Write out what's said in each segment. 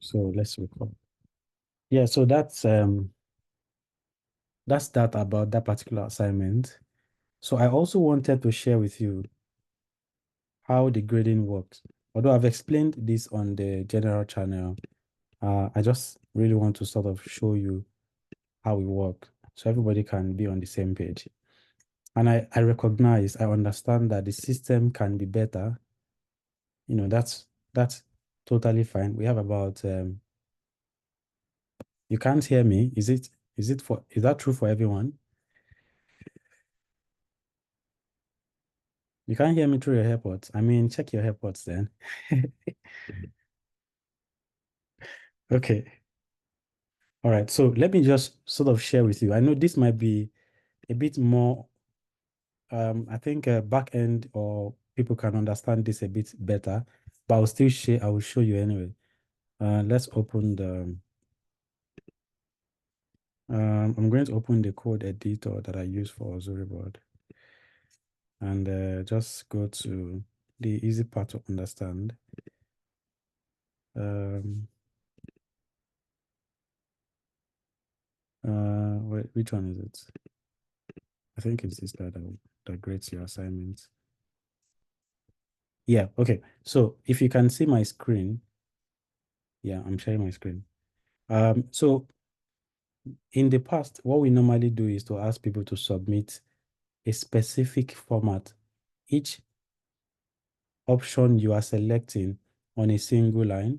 So let's record. Yeah, so that's that about that particular assignment. So I also wanted to share with you how the grading works. Although I've explained this on the general channel, I just really want to sort of show you how we work so everybody can be on the same page. And I recognize, I understand that the system can be better. That's totally fine. We have about you can't hear me. Is that true for everyone? You can't hear me through your AirPods. I mean, check your AirPods then. Okay. All right. So let me just sort of share with you. I know this might be a bit more, I think back end or people can understand this a bit better, but I will show you anyway. Let's open I'm going to open the code editor that I use for Storyboard and just go to the easy part to understand. Wait, which one is it? I think it's this that grades your assignments. Yeah, okay. So if you can see my screen, yeah, I'm sharing my screen. So in the past, what we normally do is to ask people to submit a specific format. Each option you are selecting on a single line.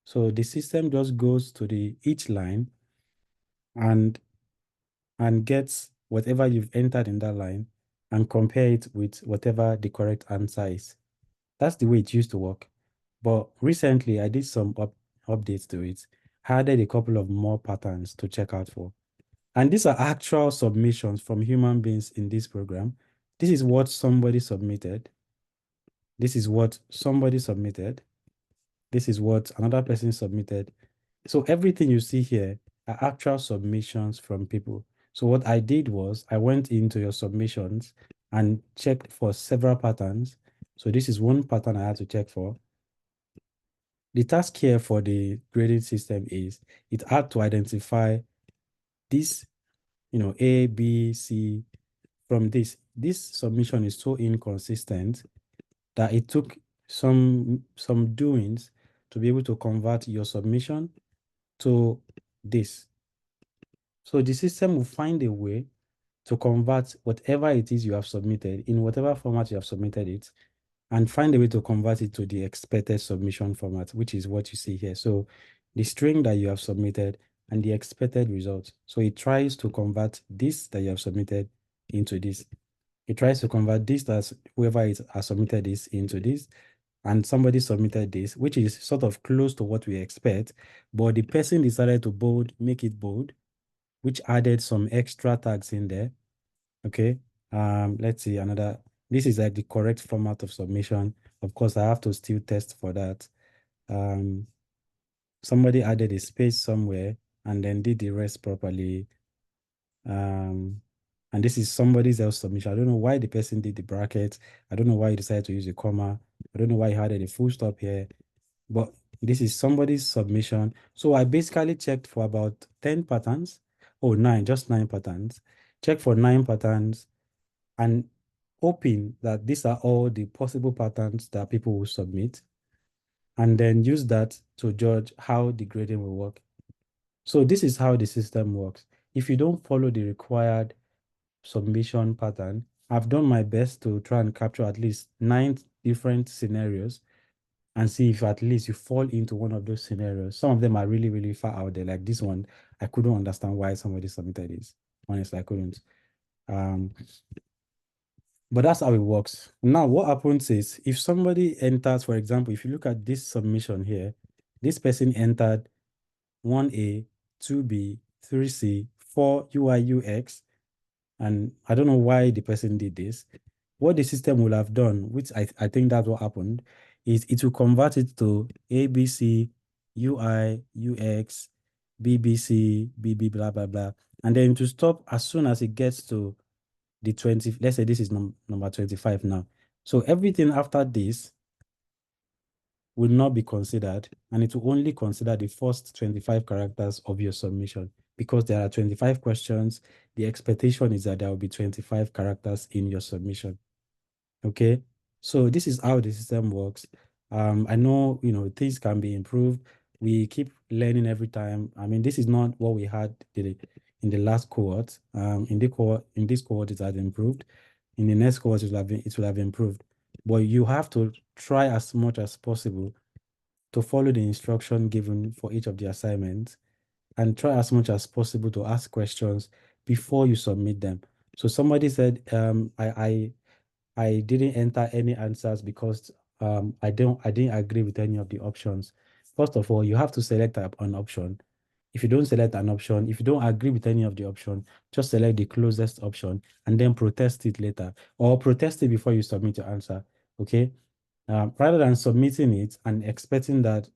So the system just goes to each line and gets whatever you've entered in that line and compare it with whatever the correct answer is. That's the way it used to work. But recently, I did some updates to it, added a couple of more patterns to check out for. And these are actual submissions from human beings in this program. This is what somebody submitted. This is what somebody submitted. This is what another person submitted. So everything you see here are actual submissions from people. So what I did was I went into your submissions and checked for several patterns. So this is one pattern I had to check for. The task here for the grading system is it had to identify this, A, B, C from this. This submission is so inconsistent that it took some doings to be able to convert your submission to this. So the system will find a way to convert whatever it is you have submitted in whatever format you have submitted it and find a way to convert it to the expected submission format, which is what you see here. So the string that you have submitted and the expected result. So it tries to convert this that you have submitted into this. It tries to convert this that whoever it has submitted this into this, and somebody submitted this, which is sort of close to what we expect, but the person decided to make it bold, which added some extra tags in there. Okay. Let's see another. This is like the correct format of submission. Of course, I have to still test for that. Um, Somebody added a space somewhere and then did the rest properly. And this is somebody's else submission. I don't know why the person did the bracket. I don't know why he decided to use a comma. I don't know why he added a full stop here, but this is somebody's submission. So I basically checked for about 10 patterns. Oh, nine, just nine patterns. Check for nine patterns and hoping that these are all the possible patterns that people will submit, and then use that to judge how the grading will work. So this is how the system works. If you don't follow the required submission pattern, I've done my best to try and capture at least 9 different scenarios and see if at least you fall into one of those scenarios. Some of them are really, really far out there. Like this one, I couldn't understand why somebody submitted this. Honestly, I couldn't. Um, But that's how it works. Now, what happens is if somebody enters, for example, if you look at this submission here, this person entered 1A, 2B, 3C, 4 UI UX, and I don't know why the person did this. What the system will have done, which I think that's what happened, is it will convert it to ABC, UI, UX, BBC, BB, blah, blah, blah. And then to stop as soon as it gets to the 20, let's say this is number 25 now. So everything after this will not be considered, and it will only consider the first 25 characters of your submission. Because there are 25 questions, the expectation is that there will be 25 characters in your submission. Okay, so this is how the system works. I know, things can be improved. We keep learning every time. I mean, this is not what we had in the last cohort. In this cohort, it has improved. In the next cohort, it will have improved. But you have to try as much as possible to follow the instruction given for each of the assignments, and try as much as possible to ask questions before you submit them. So somebody said, I didn't enter any answers because I didn't agree with any of the options. First of all, you have to select an option. If you don't select an option, if you don't agree with any of the option, just select the closest option and then protest it later, or protest it before you submit your answer. Okay. Rather than submitting it and expecting that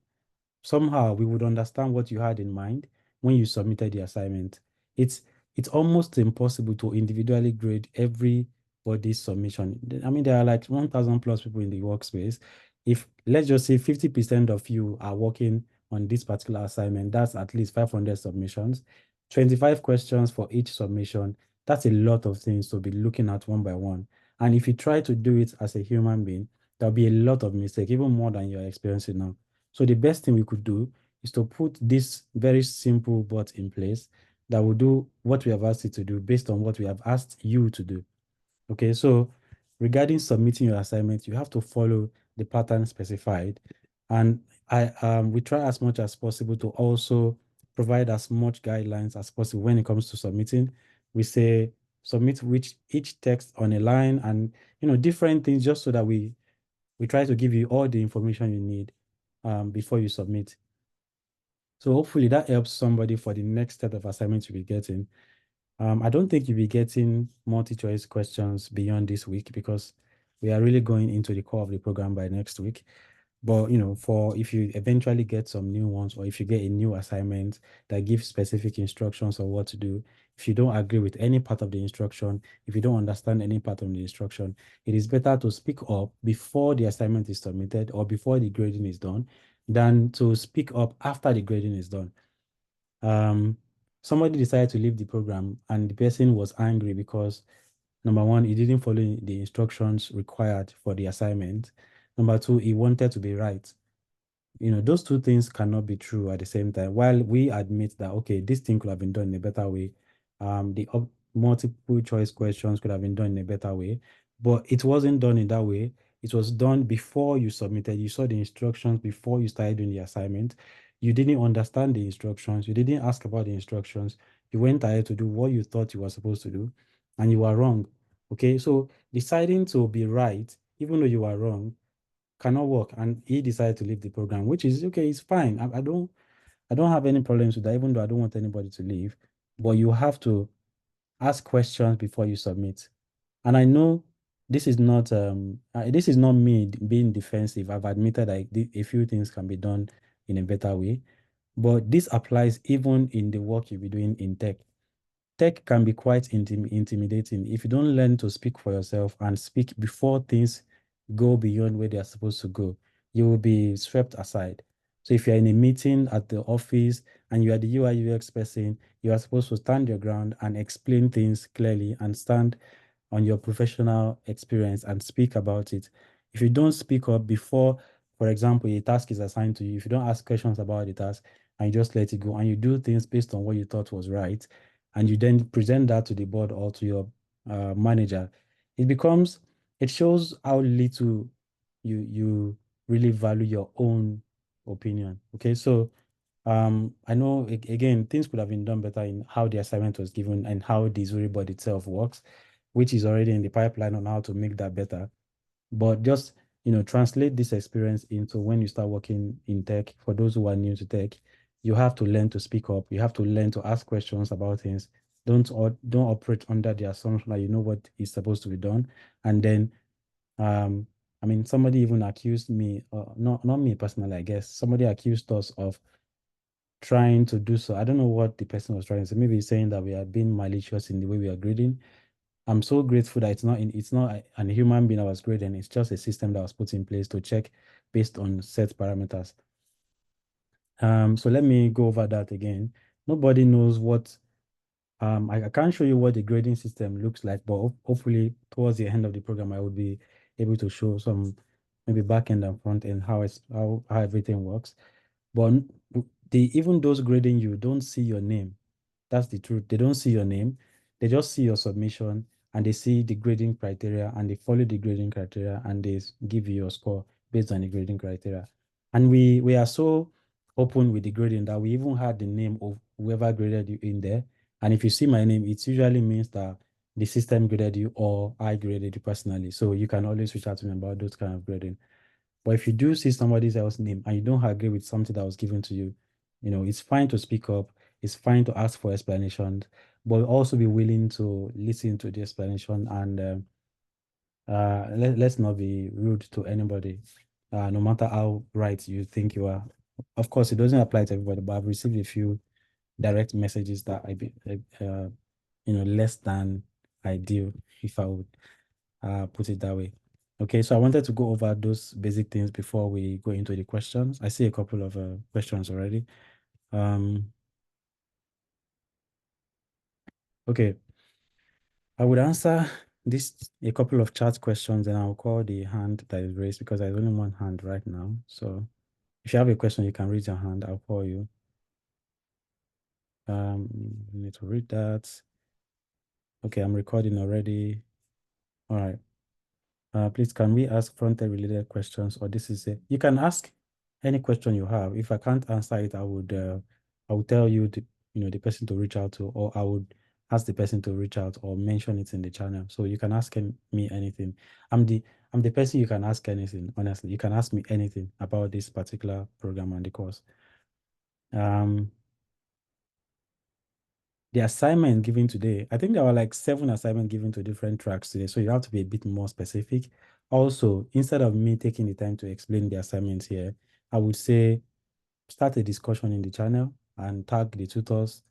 somehow we would understand what you had in mind when you submitted the assignment. It's it's almost impossible to individually grade everybody's submission. I mean, there are like 1,000 plus people in the workspace. If let's just say 50% of you are working on this particular assignment, that's at least 500 submissions, 25 questions for each submission. That's a lot of things to be looking at one by one. And if you try to do it as a human being, there'll be a lot of mistake, even more than you're experiencing now. So the best thing we could do is to put this very simple bot in place that will do what we have asked it to do based on what we have asked you to do. Okay, so regarding submitting your assignment, you have to follow the pattern specified. And we try as much as possible to also provide as much guidelines as possible when it comes to submitting. We say submit each text on a line, and different things, just so that we try to give you all the information you need before you submit. So hopefully that helps somebody for the next set of assignments you'll be getting. I don't think you'll be getting multi-choice questions beyond this week, because we are really going into the core of the program by next week. But for if you eventually get some new ones, or if you get a new assignment that gives specific instructions on what to do, if you don't agree with any part of the instruction, if you don't understand any part of the instruction, it is better to speak up before the assignment is submitted or before the grading is done than to speak up after the grading is done. Somebody decided to leave the program, and the person was angry because, number one, he didn't follow the instructions required for the assignment. Number two, he wanted to be right. Those two things cannot be true at the same time. While we admit that, okay, this thing could have been done in a better way, the multiple choice questions could have been done in a better way, but it wasn't done in that way. It was done before you submitted. You saw the instructions before you started doing the assignment. You didn't understand the instructions. You didn't ask about the instructions. You went ahead to do what you thought you were supposed to do, and you were wrong. Okay, so deciding to be right, even though you are wrong, cannot work, and he decided to leave the program, which is okay. It's fine. I don't have any problems with that, even though I don't want anybody to leave. But you have to ask questions before you submit. And I know this is not me being defensive. I've admitted that a few things can be done in a better way, but this applies even in the work you'll be doing in tech. Tech can be quite intimidating if you don't learn to speak for yourself and speak before things go beyond where they are supposed to go. You will be swept aside. So if you're in a meeting at the office and you are the UI UX person, you are supposed to stand your ground and explain things clearly and stand on your professional experience and speak about it. If you don't speak up before, for example, a task is assigned to you, if you don't ask questions about the task and you just let it go and you do things based on what you thought was right, and you then present that to the board or to your manager, it shows how little you really value your own opinion. Okay, so I know again things could have been done better in how the assignment was given and how the Zuri board itself works, which is already in the pipeline on how to make that better. But just translate this experience into when you start working in tech. For those who are new to tech, you have to learn to speak up. You have to learn to ask questions about things. Don't operate under the assumption that you know what is supposed to be done. And then I mean, somebody even accused me, not me personally, I guess. Somebody accused us of trying to do so. I don't know what the person was trying to say. Maybe saying that we are being malicious in the way we are grading. I'm so grateful that it's not an human being that was grading. It's just a system that was put in place to check based on set parameters. So let me go over that again. Nobody knows what I can't show you what the grading system looks like, but hopefully towards the end of the program, I would be able to show some maybe back end and front end how everything works. But even those grading you don't see your name. That's the truth. They don't see your name. They just see your submission and they see the grading criteria and they follow the grading criteria and they give you your score based on the grading criteria. And we are so open with the grading that we even had the name of whoever graded you in there. And if you see my name, it usually means that the system graded you or I graded you personally. So you can always reach out to me about those kind of grading. But if you do see somebody else's name and you don't agree with something that was given to you, it's fine to speak up. It's fine to ask for explanations, but also be willing to listen to the explanation and let's not be rude to anybody, no matter how right you think you are. Of course, it doesn't apply to everybody, but I've received a few direct messages that less than ideal, if I would put it that way. Okay, so I wanted to go over those basic things before we go into the questions. I see a couple of questions already. Okay, I would answer a couple of chat questions and I'll call the hand that is raised because there's only one hand right now. So if you have a question, you can raise your hand. I'll call you. You need to read that. Okay, I'm recording already. All right. Please, can we ask front-end related questions, or this is it? You can ask any question you have. If I can't answer it, I would tell you the person to reach out to, or I would ask the person to reach out or mention it in the channel. So you can ask me anything. I'm the person you can ask anything. Honestly, you can ask me anything about this particular program and the course. The assignment given today, I think there were like 7 assignments given to different tracks today, so you have to be a bit more specific. Also, instead of me taking the time to explain the assignments here, I would say start a discussion in the channel and tag the tutors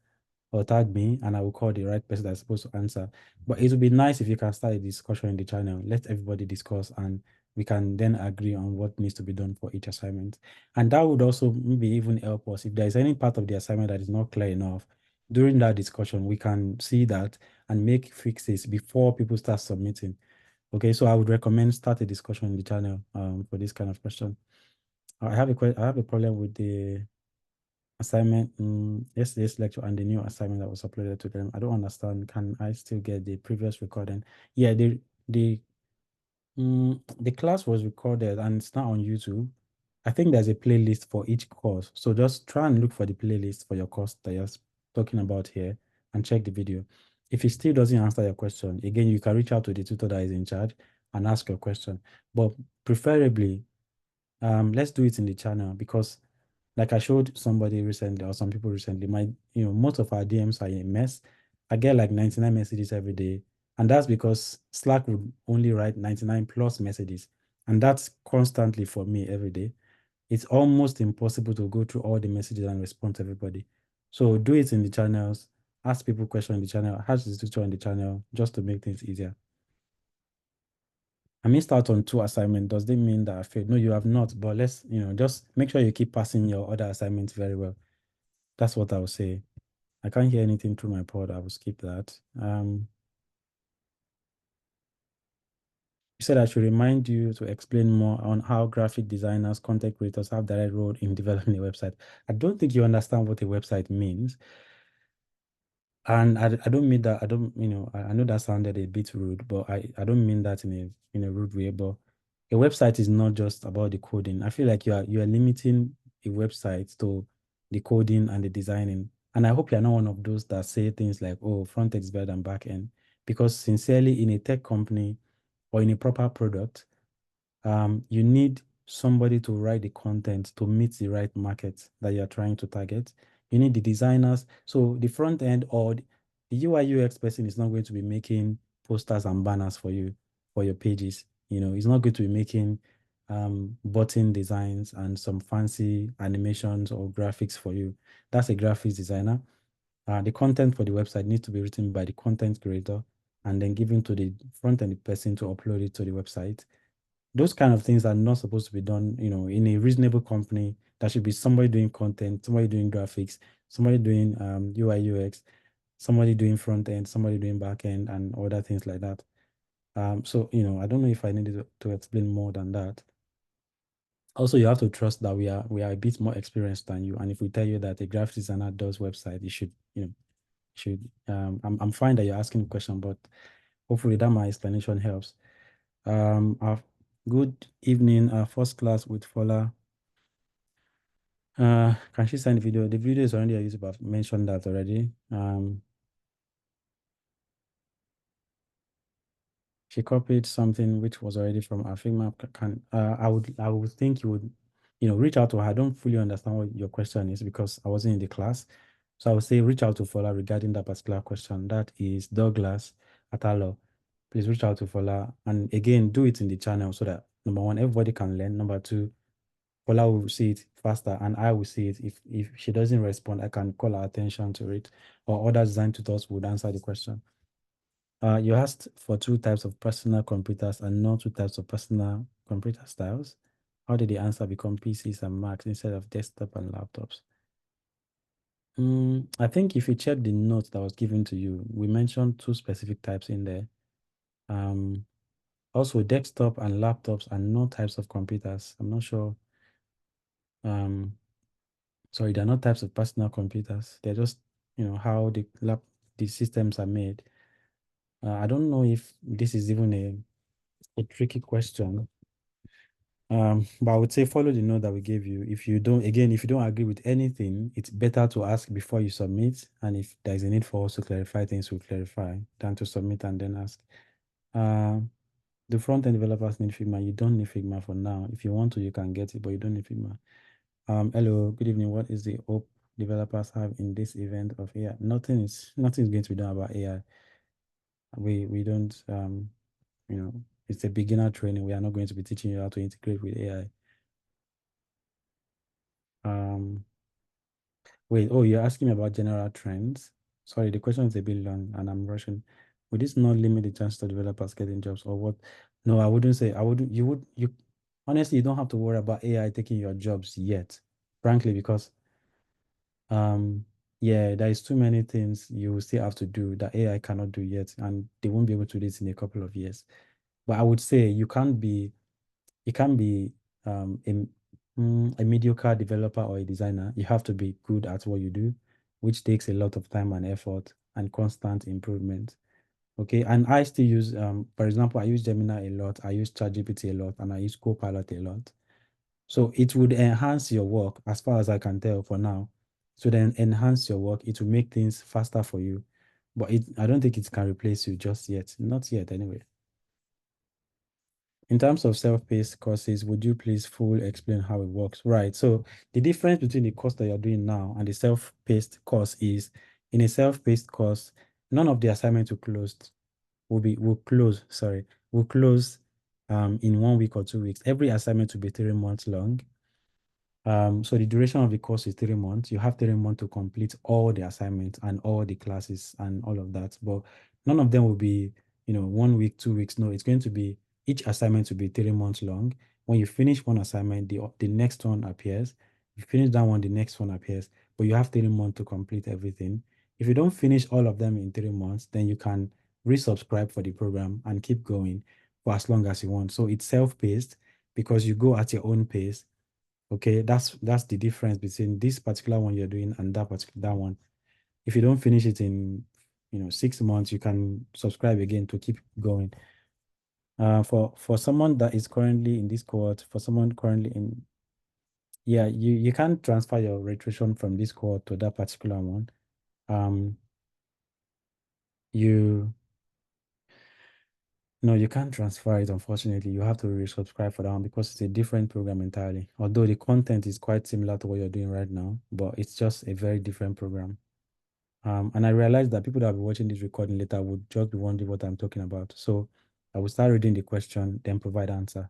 or tag me, and I will call the right person that's supposed to answer. But it would be nice if you can start a discussion in the channel. Let everybody discuss, and we can then agree on what needs to be done for each assignment. And that would also maybe even help us if there is any part of the assignment that is not clear enough. During that discussion, we can see that and make fixes before people start submitting. Okay, so I would recommend start a discussion in the channel for this kind of question. I have a problem with the assignment yesterday's lecture and the new assignment that was uploaded to them. I don't understand. Can I still get the previous recording? Yeah, the class was recorded and it's now on YouTube. I think there's a playlist for each course. So just try and look for the playlist for your course that you're talking about here and check the video. If it still doesn't answer your question, again, you can reach out to the tutor that is in charge and ask your question. But preferably, let's do it in the channel because like I showed somebody recently or some people recently, most of our DMs are a mess. I get like 99 messages every day. And that's because Slack would only write 99 plus messages. And that's constantly for me every day. It's almost impossible to go through all the messages and respond to everybody. So do it in the channels, ask people questions in the channel, ask the tutor on the channel just to make things easier. I missed out on 2 assignments. Does that mean that I failed? No, you have not. But let's, just make sure you keep passing your other assignments very well. That's what I would say. I can't hear anything through my pod. I will skip that. You said I should remind you to explain more on how graphic designers, content creators have direct role in developing a website. I don't think you understand what a website means. And I don't mean that, I know that sounded a bit rude, but I don't mean that in a rude way. But a website is not just about the coding. I feel like you are limiting a website to the coding and the designing. And I hope you're not one of those that say things like, oh, front end is better than back end. Because sincerely, in a tech company or in a proper product, you need somebody to write the content to meet the right market that you're trying to target. You need the designers. So the front end or the UI UX person is not going to be making posters and banners for you for your pages. It's not going to be making button designs and some fancy animations or graphics for you. That's a graphics designer. The content for the website needs to be written by the content creator, and then given to the front-end person to upload it to the website. Those kind of things are not supposed to be done, in a reasonable company. There should be somebody doing content, somebody doing graphics, somebody doing UI, UX, somebody doing front end, somebody doing back end, and other things like that. So, I don't know if I needed to explain more than that. Also, you have to trust that we are a bit more experienced than you. And if we tell you that a graphic designer does website, you should I'm fine that you're asking a question, but hopefully that my explanation helps. Good evening, first class with Fola. Can she send the video? The video is already on YouTube. I've mentioned that already. She copied something which was already from our Figma. I would think you would, reach out to her. I don't fully understand what your question is because I wasn't in the class. So I would say reach out to Fola regarding that particular question. That is Douglas Atalo. Please reach out to Fola. And again, do it in the channel so that number one, everybody can learn. Number two, Fola will see it faster and I will see it. If she doesn't respond, I can call her attention to it, or other design tutors would answer the question. You asked for 2 types of personal computers and not 2 types of personal computer styles. How did the answer become PCs and Macs instead of desktop and laptops? I think if you check the notes that was given to you, we mentioned 2 specific types in there. Also, desktop and laptops are not types of computers. I'm not sure. Sorry, they're not types of personal computers. They're just, how the systems are made. I don't know if this is even a tricky question. But I would say follow the note that we gave you. If you don't agree with anything, it's better to ask before you submit. And if there is a need for us to clarify things, we'll clarify than to submit and then ask. The front-end developers need Figma. You don't need Figma for now. If you want to, you can get it, but you don't need Figma. Hello, good evening. What is the hope developers have in this event of AI? Nothing is going to be done about AI. We don't it's a beginner training. We are not going to be teaching you how to integrate with AI. Wait, oh, you're asking me about general trends? Sorry, the question is a bit long and I'm rushing. Would this not limit the chance of developers getting jobs or what? No, I wouldn't say. You honestly, you don't have to worry about AI taking your jobs yet, frankly, because yeah, there is too many things you will still have to do that AI cannot do yet, and they won't be able to do this in a couple of years. But I would say you can't be a mediocre developer or a designer. You have to be good at what you do, which takes a lot of time and effort and constant improvement. Okay, and I still use, for example, I use Gemini a lot, I use ChatGPT a lot, and I use Copilot a lot. So it would enhance your work as far as I can tell for now. So then enhance your work, it will make things faster for you. But I don't think it can replace you just yet. Not yet, anyway. In terms of self-paced courses, would you please fully explain how it works? Right. So the difference between the course that you're doing now and the self-paced course is in a self-paced course, none of the assignments will close in 1 week or 2 weeks. Every assignment will be 3 months long. So the duration of the course is 3 months. You have 3 months to complete all the assignments and all the classes and all of that. But none of them will be, 1 week, 2 weeks. No, it's going to be each assignment will be 3 months long. When you finish one assignment, the next one appears. You finish that one, the next one appears. But you have 3 months to complete everything. If you don't finish all of them in 3 months, then you can resubscribe for the program and keep going for as long as you want. So it's self-paced because you go at your own pace. Okay, that's the difference between this particular one you're doing and that one. If you don't finish it in 6 months, you can subscribe again to keep going. For someone that is currently in this cohort, for someone currently in, yeah, you can't transfer your registration from this cohort to that particular one. You No, you can't transfer it, unfortunately. You have to resubscribe for that one because it's a different program entirely. Although the content is quite similar to what you're doing right now, but it's just a very different program. And I realized that people that will be watching this recording later would just be wondering what I'm talking about. So I will start reading the question, then provide answer.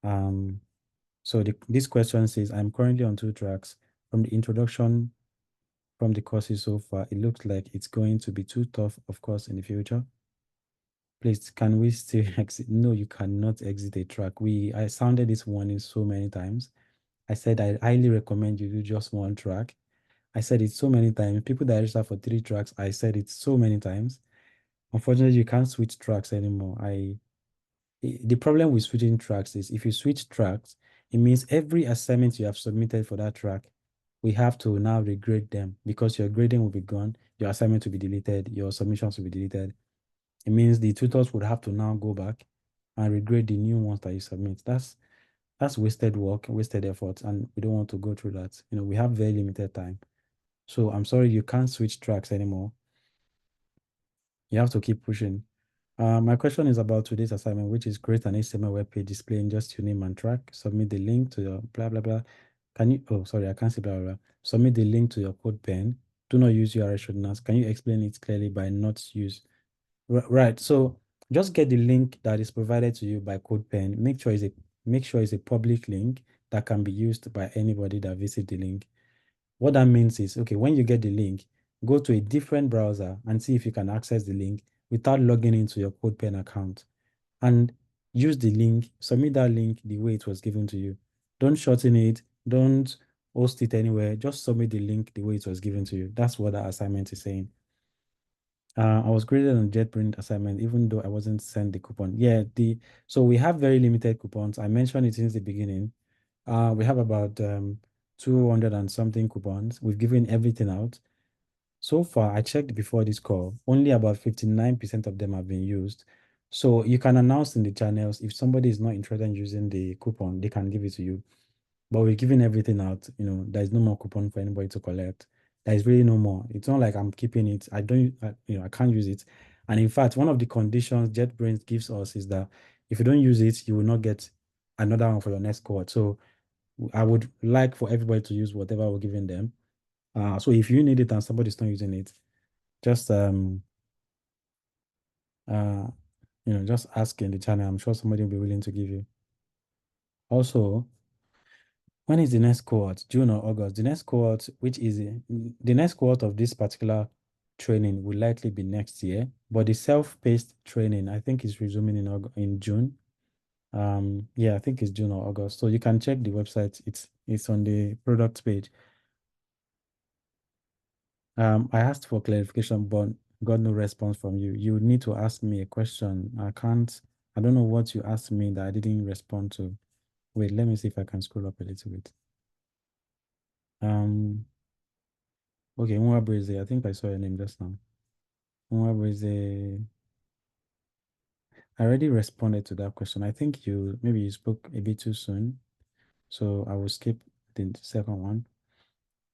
So this question says, I'm currently on 2 tracks. From the introduction from the courses so far, it looks like it's going to be too tough, of course, in the future. Please, can we still exit? No, you cannot exit a track. I sounded this warning so many times. I said I highly recommend you do just one track. I said it so many times. People that register for 3 tracks, I said it so many times. Unfortunately, you can't switch tracks anymore. The problem with switching tracks is if you switch tracks, it means every assignment you have submitted for that track, we have to now regrade them because your grading will be gone, your assignment will be deleted, your submissions will be deleted. It means the tutors would have to now go back and regrade the new ones that you submit. That's wasted work, wasted effort, and we don't want to go through that. We have very limited time. So I'm sorry you can't switch tracks anymore. You have to keep pushing. My question is about today's assignment, which is create an HTML web page displaying just your name and track. Submit the link to your blah blah blah. Can you? Oh, sorry, I can't say blah blah blah. Submit the link to your code pen. Do not use URL shorteners. Can you explain it clearly by not use? Right. So just get the link that is provided to you by CodePen. Make sure it's a public link that can be used by anybody that visit the link. What that means is, okay, when you get the link, go to a different browser and see if you can access the link without logging into your CodePen account. And use the link, submit that link the way it was given to you. Don't shorten it, don't host it anywhere. Just submit the link the way it was given to you. That's what that assignment is saying. I was graded on JetBrains assignment, even though I wasn't sent the coupon. Yeah, so we have very limited coupons. I mentioned it since the beginning. We have about 200 and something coupons. We've given everything out. So far, I checked before this call, only about 59% of them have been used. So you can announce in the channels if somebody is not interested in using the coupon, they can give it to you. But we're giving everything out. There's no more coupon for anybody to collect. There's really no more. It's not like I'm keeping it. I can't use it. And in fact, one of the conditions JetBrains gives us is that if you don't use it, you will not get another one for your next cohort. So I would like for everybody to use whatever we're giving them. So if you need it and somebody's not using it, just uh just ask in the channel. I'm sure somebody will be willing to give you. Also, when is the next cohort? June or August? The next cohort, the next cohort of this particular training will likely be next year, but the self-paced training, I think, is resuming in June. Yeah, I think it's June or August. So you can check the website. It's on the product page. I asked for clarification, but got no response from you. You need to ask me a question. I don't know what you asked me that I didn't respond to. Wait, let me see if I can scroll up a little bit. Okay, Mwabueze, I think I saw your name just now. Mwabueze, I already responded to that question. I think maybe you spoke a bit too soon, so I will skip the second one.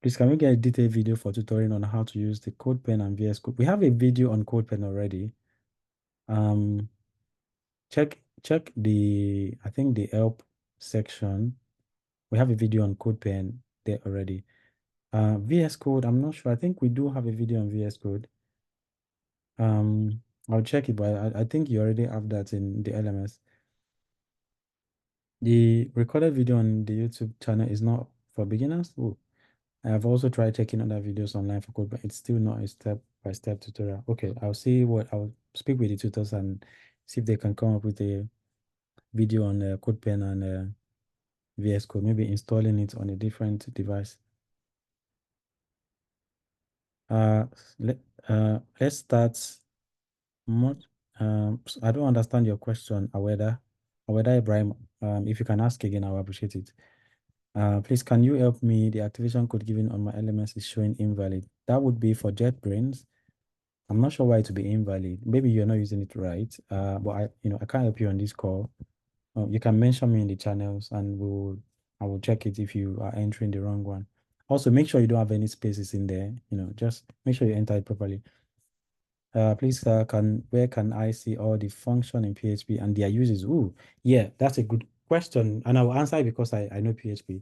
Please, can we get a detailed video for tutoring on how to use the CodePen and VS Code? We have a video on CodePen already. Check I think the help section. We have a video on CodePen there already. VS Code, I'm not sure. I think we do have a video on VS Code. I'll check it, but I think you already have that in the LMS. The recorded video on the YouTube channel is not for beginners. Oh, I have also tried checking other videos online for code, but it's still not a step-by-step tutorial. Okay, I'll speak with the tutors and see if they can come up with a video on CodePen and VS Code, maybe installing it on a different device. Let's start. I don't understand your question, Aweda Ibrahim. If you can ask again, I'll appreciate it. Please, can you help me? The activation code given on my LMS is showing invalid. That would be for JetBrains. I'm not sure why it would be invalid. Maybe you're not using it right. But I can't help you on this call. You can mention me in the channels and I will check it if you are entering the wrong one. Also, make sure you don't have any spaces in there. Just make sure you enter it properly. Please, where can I see all the function in PHP and their uses? Ooh, yeah, that's a good question. And I'll answer it because I know PHP.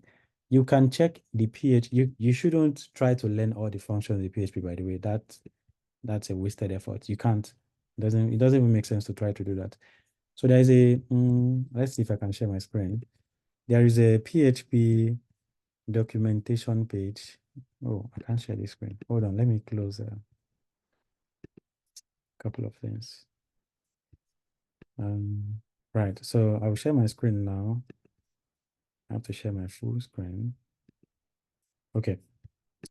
You can check the PHP. You shouldn't try to learn all the functions in PHP, by the way. That's a wasted effort. You can't. It doesn't even make sense to try to do that. So there is let's see if I can share my screen. There is a PHP documentation page. Oh, I can't share the screen. Hold on, let me close a couple of things. Right. So I'll share my screen now. I have to share my full screen. Okay.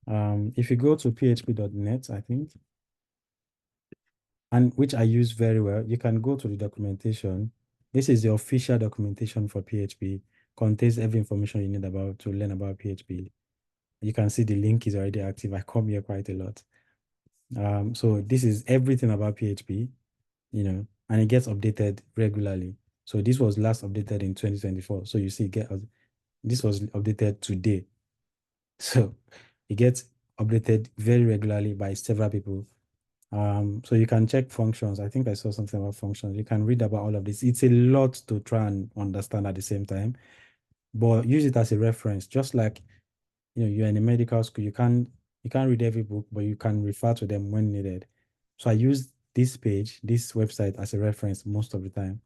If you go to php.net, I think, and which I use very well, you can go to the documentation. This is the official documentation for PHP. Contains every information you need about to learn about PHP. You can see the link is already active. I come here quite a lot. So this is everything about PHP, and it gets updated regularly. So this was last updated in 2024. So you see, this was updated today. So it gets updated very regularly by several people. So you can check functions. I think I saw something about functions. You can read about all of this. It's a lot to try and understand at the same time, but use it as a reference. Just like you're in a medical school, you can't read every book, but you can refer to them when needed. So I use this page, this website as a reference most of the time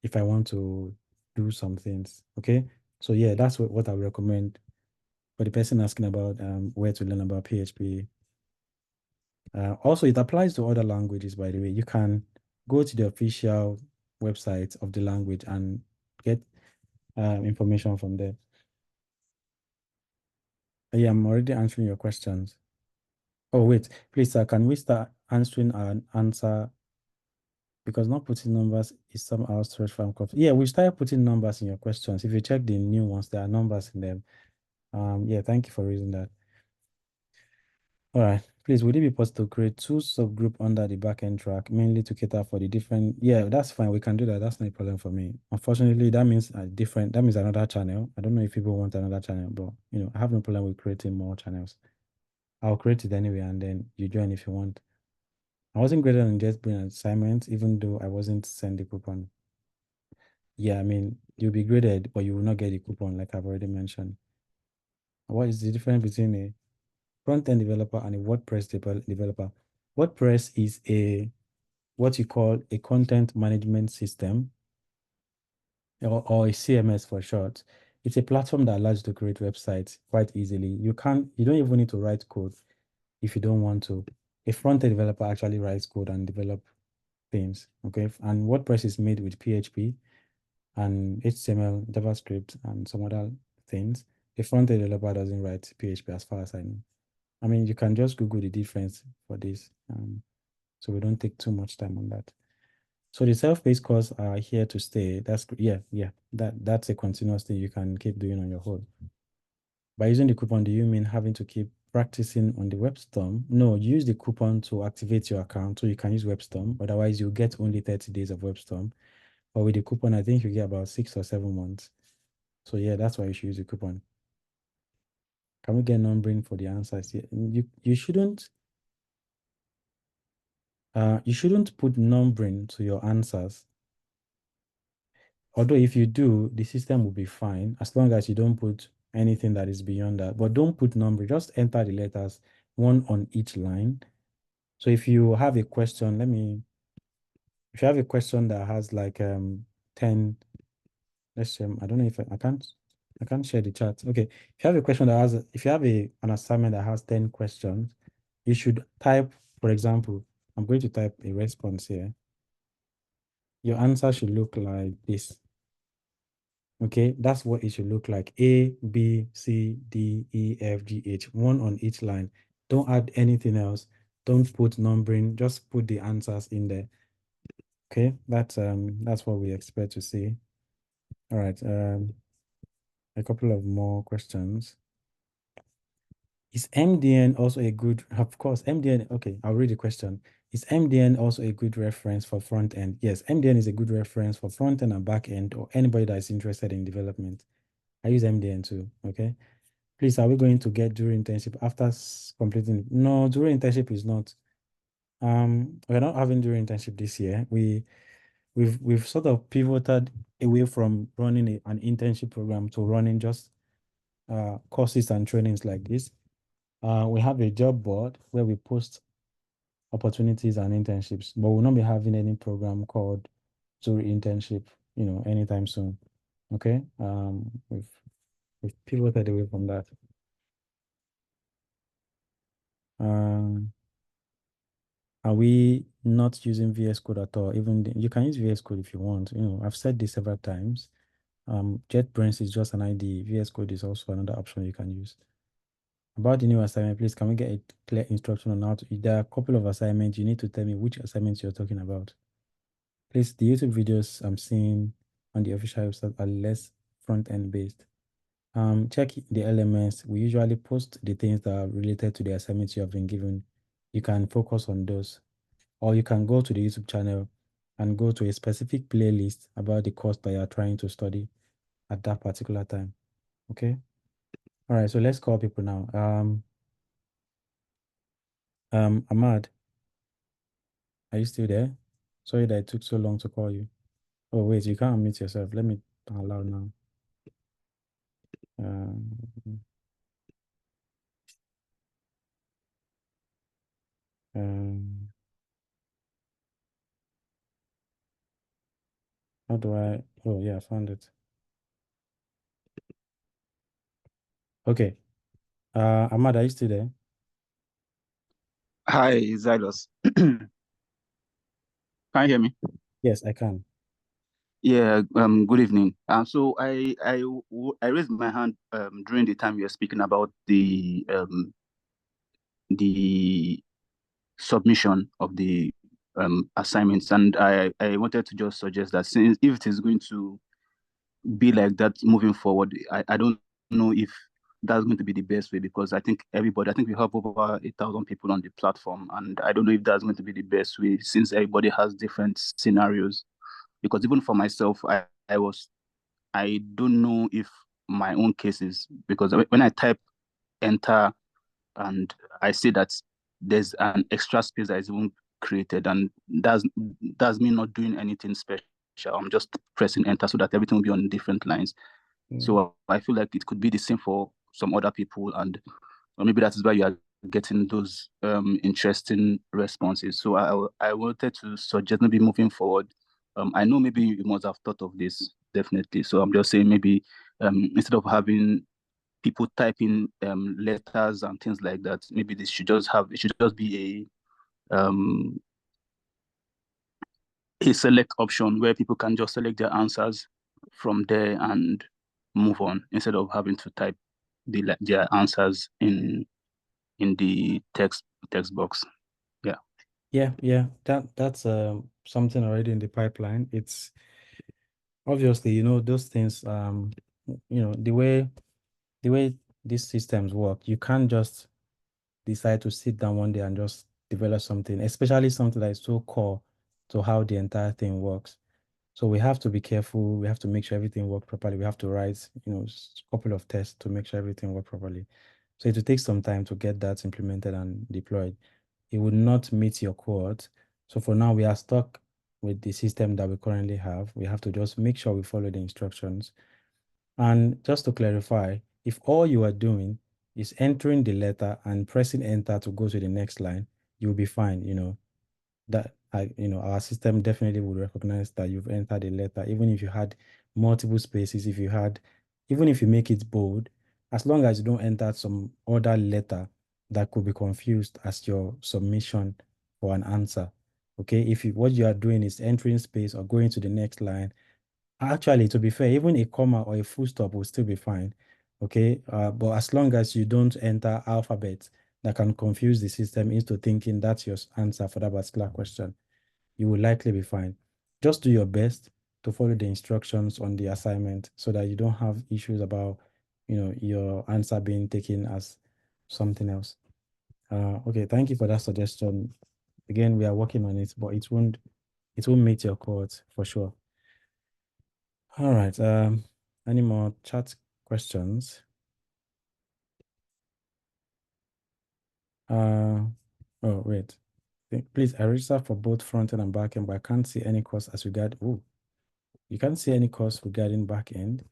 if I want to do some things. Okay. So yeah, that's what I would recommend for the person asking about where to learn about PHP. Also, it applies to other languages, by the way. You can go to the official website of the language and get information from there. Yeah, I'm already answering your questions. Oh, wait, please, sir, can we start answering an answer? Because not putting numbers is somehow stretched from conflict. Yeah, we started putting numbers in your questions. If you check the new ones, there are numbers in them. Yeah, thank you for raising that. All right. Please, would it be possible to create two subgroup under the backend track, mainly to cater for the different? Yeah, that's fine. We can do that. That's not a problem for me. Unfortunately, that means that means another channel. I don't know if people want another channel, but I have no problem with creating more channels. I'll create it anyway, and then you join if you want. I wasn't graded on just being an assignment, even though I wasn't sent the coupon. Yeah, I mean, you'll be graded, but you will not get the coupon, like I've already mentioned. What is the difference between a front-end developer and a WordPress developer? WordPress is what you call a content management system, or a CMS for short. It's a platform that allows you to create websites quite easily. You don't even need to write code if you don't want to. A front-end developer actually writes code and develop things. Okay. And WordPress is made with PHP and HTML, JavaScript, and some other things. A front-end developer doesn't write PHP as far as I know. I mean, you can just Google the difference for this. So we don't take too much time on that. So the self-paced courses are here to stay. Yeah. That's a continuous thing you can keep doing on your own. By using the coupon, do you mean having to keep practicing on the WebStorm? No, use the coupon to activate your account so you can use WebStorm. Otherwise, you get only 30 days of WebStorm. But with the coupon, I think you get about 6 or 7 months. So yeah, that's why you should use the coupon. Can we get numbering for the answers? You shouldn't put numbering to your answers. Although if you do, the system will be fine as long as you don't put anything that is beyond that. But don't put number, just enter the letters, one on each line. So if you have a question, if you have a question that has like 10, let's say, I don't know if I can't share the chat. Okay. If you have a question that has, if you have an assignment that has 10 questions, you should type, for example, I'm going to type a response here. Your answer should look like this. Okay, that's what it should look like. A, B, C, D, E, F, G, H, one on each line. Don't add anything else. Don't put numbering, just put the answers in there. Okay, that's what we expect to see. All right, a couple of more questions. Is MDN also a good, of course, MDN, okay, I'll read the question. Is MDN also a good reference for front end? Yes, MDN is a good reference for front end and back end or anybody that is interested in development. I use MDN too, okay? Please, are we going to get during internship after completing? No, during internship is not. We're not having during internship this year. We've sort of pivoted away from running an internship program to running just courses and trainings like this. We have a job board where we post opportunities and internships, but we'll not be having any program called during internship, anytime soon. Okay. We've pivoted away from that. Um, Are we not using VS Code at all? You can use VS Code if you want. I've said this several times. JetBrains is just an IDE. VS Code is also another option you can use. About the new assignment, please, can we get a clear instruction on how to? There are a couple of assignments. You need to tell me which assignments you're talking about. Please, the YouTube videos I'm seeing on the official website are less front-end based. Check the LMS. We usually post the things that are related to the assignments you have been given. You can focus on those, or you can go to the YouTube channel and go to a specific playlist about the course that you are trying to study at that particular time. Okay. All right. So let's call people now. Ahmad, are you still there? Sorry that it took so long to call you. Oh, wait, you can't unmute yourself. Let me allow now. Um, um, how do I? Oh, yeah, I found it. Okay. Ahmad, are you still there? Hi, xyluz. Can you hear me? Yes, I can. Yeah, good evening. I raised my hand during the time you were speaking about the submission of the assignments, and I wanted to just suggest that since if it is going to be like that moving forward, I don't know if that's going to be the best way, because I think we have over 1,000 people on the platform, and I don't know if that's going to be the best way since everybody has different scenarios. Because even for myself, I don't know if my own cases, because when I type enter and I see that there's an extra space that is even created, and that's me not doing anything special. I'm just pressing enter so that everything will be on different lines. So I feel like it could be the same for some other people, and or maybe that is why you are getting those interesting responses. So I wanted to suggest maybe moving forward. I know maybe you must have thought of this definitely. So I'm just saying maybe instead of having people typing letters and things like that, maybe it should just be a select option where people can just select their answers from there and move on instead of having to type their answers in the text box. Yeah. Yeah. That's something already in the pipeline. It's obviously, those things, the way these systems work, you can't just decide to sit down one day and just develop something, especially something that is so core to how the entire thing works. So we have to be careful. We have to make sure everything works properly. We have to write, a couple of tests to make sure everything works properly. So it will take some time to get that implemented and deployed. It would not meet your quote. So for now, we are stuck with the system that we currently have. We have to just make sure we follow the instructions. And just to clarify, if all you are doing is entering the letter and pressing enter to go to the next line, you'll be fine. Our system definitely would recognize that you've entered a letter, even if you had multiple spaces, even if you make it bold, as long as you don't enter some other letter that could be confused as your submission for an answer. Okay, if what you are doing is entering space or going to the next line, actually, to be fair, even a comma or a full stop will still be fine. Okay, but as long as you don't enter alphabet that can confuse the system into thinking that's your answer for that particular question, you will likely be fine. Just do your best to follow the instructions on the assignment so that you don't have issues about, your answer being taken as something else. Okay, thank you for that suggestion. Again, we are working on it, but it won't meet your cohort for sure. All right. Any more chat questions? Oh, wait. Please, I registered for both front end and back end, but I can't see any course as regard. Oh, you can't see any course regarding back end.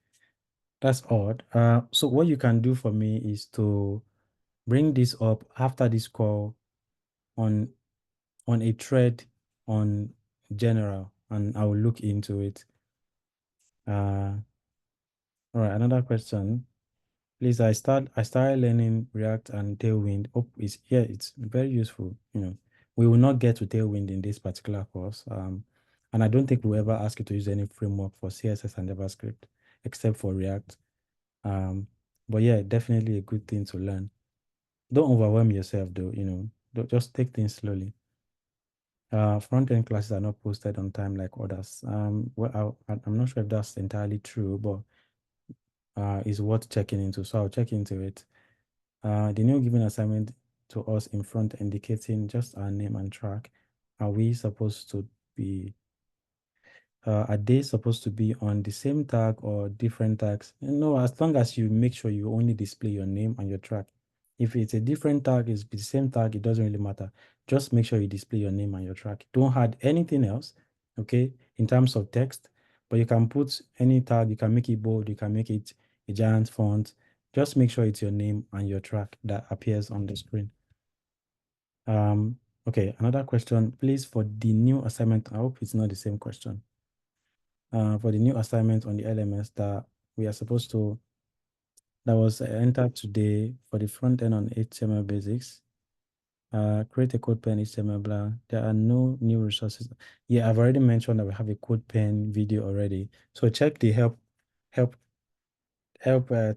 That's odd. So what you can do for me is to bring this up after this call on a thread on general, and I will look into it. All right, another question. Please, I started learning React and Tailwind. Oh, it's very useful. We will not get to Tailwind in this particular course. And I don't think we'll ever ask you to use any framework for CSS and JavaScript, except for React. But yeah, definitely a good thing to learn. Don't overwhelm yourself though, don't, just take things slowly. Front-end classes are not posted on time like others. Well, I'm not sure if that's entirely true, but it's worth checking into. So I'll check into it. The new given assignment to us in front indicating just our name and track. Are we supposed to be are they supposed to be on the same tag or different tags? No, as long as you make sure you only display your name and your track. If it's a different tag, it's the same tag, it doesn't really matter. Just make sure you display your name and your track. Don't add anything else, okay, in terms of text, but you can put any tag, you can make it bold, you can make it a giant font. Just make sure it's your name and your track that appears on the screen. Okay, another question, please, for the new assignment. I hope it's not the same question. For the new assignment on the LMS that we are supposed to, that was entered today for the front end on HTML basics. Create a code pen HTML blah. There are no new resources. Yeah, I've already mentioned that we have a code pen video already. So check the help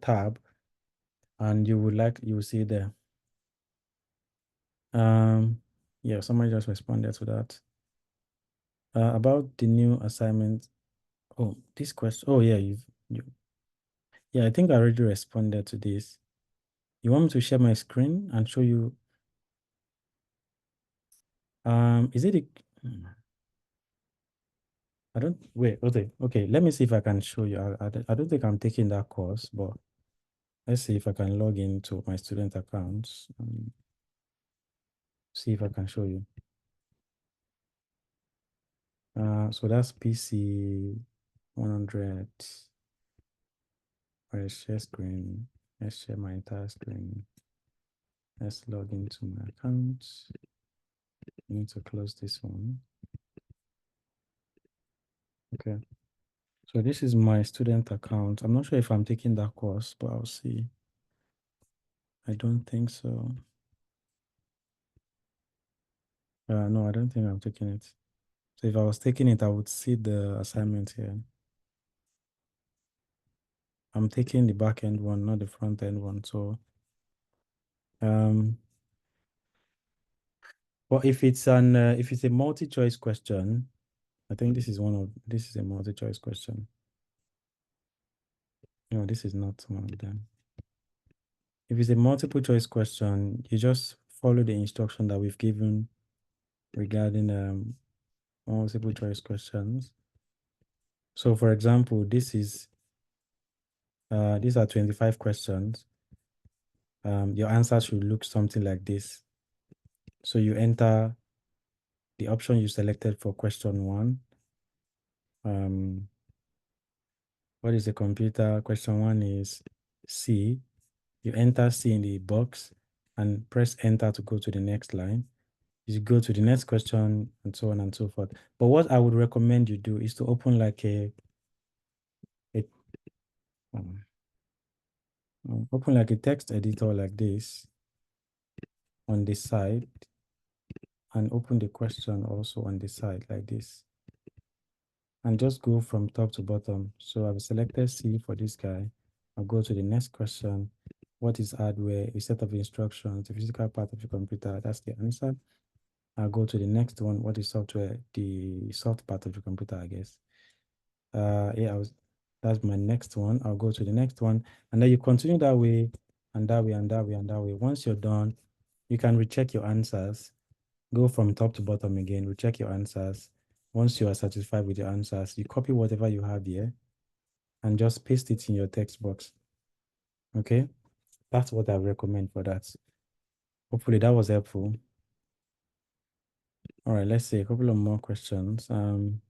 tab, and you will see there. Yeah, somebody just responded to that. About the new assignment. Oh, this question. Oh yeah, yeah, I think I already responded to this. You want me to share my screen and show you? Is it I don't wait. Okay. Let me see if I can show you. I don't think I'm taking that course, but let's see if I can log into my student accounts and see if I can show you. So that's PC 100. Let's share screen. Let's share my entire screen. Let's log into my account. I need to close this one. Okay. So this is my student account. I'm not sure if I'm taking that course, but I'll see. I don't think so. No, I don't think I'm taking it. So if I was taking it, I would see the assignment here. I'm taking the back end one, not the front end one. So, but if it's a multi-choice question, I think this is a multi-choice question. No, this is not one of them. If it's a multiple choice question, you just follow the instruction that we've given regarding multiple choice questions. So for example, these are 25 questions. Your answer should look something like this. So you enter the option you selected for question 1. What is a computer? Question 1 is C. You enter C in the box and press enter to go to the next line. You go to the next question and so on and so forth. But what I would recommend you do is to open like open like a text editor like this on the side, and open the question also on the side like this, and just go from top to bottom. So I've selected C for this guy. I'll go to the next question. What is hardware? A set of instructions, the physical part of the computer. That's the answer. I'll go to the next one. What is software? The soft part of the computer, I guess. Yeah, that's my next one. I'll go to the next one, and then you continue that way and that way and that way and that way. Once you're done, you can recheck your answers. Go from top to bottom again, recheck your answers. Once you are satisfied with your answers, you copy whatever you have here and just paste it in your text box. Okay, that's what I recommend for that. Hopefully that was helpful. All right, let's see a couple of more questions. Can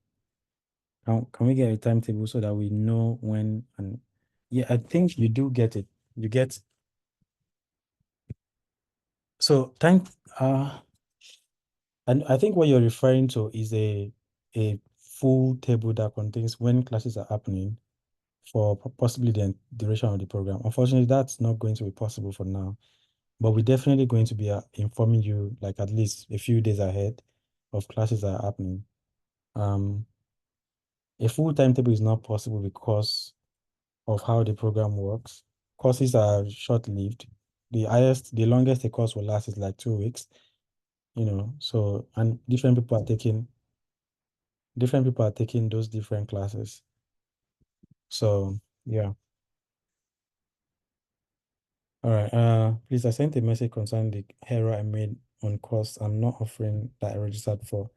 we get a timetable so that we know when? And yeah, I think you do get it. You get so time. And I think what you're referring to is a full table that contains when classes are happening for possibly the duration of the program. Unfortunately, that's not going to be possible for now. But we're definitely going to be informing you like at least a few days ahead of classes that are happening. Um, a full timetable is not possible because of how the program works. Courses are short-lived. The longest a course will last is like 2 weeks, so, and different people are taking those different classes. So, yeah. All right. Please, I sent a message concerning the error I made on course. I'm not offering that I registered for.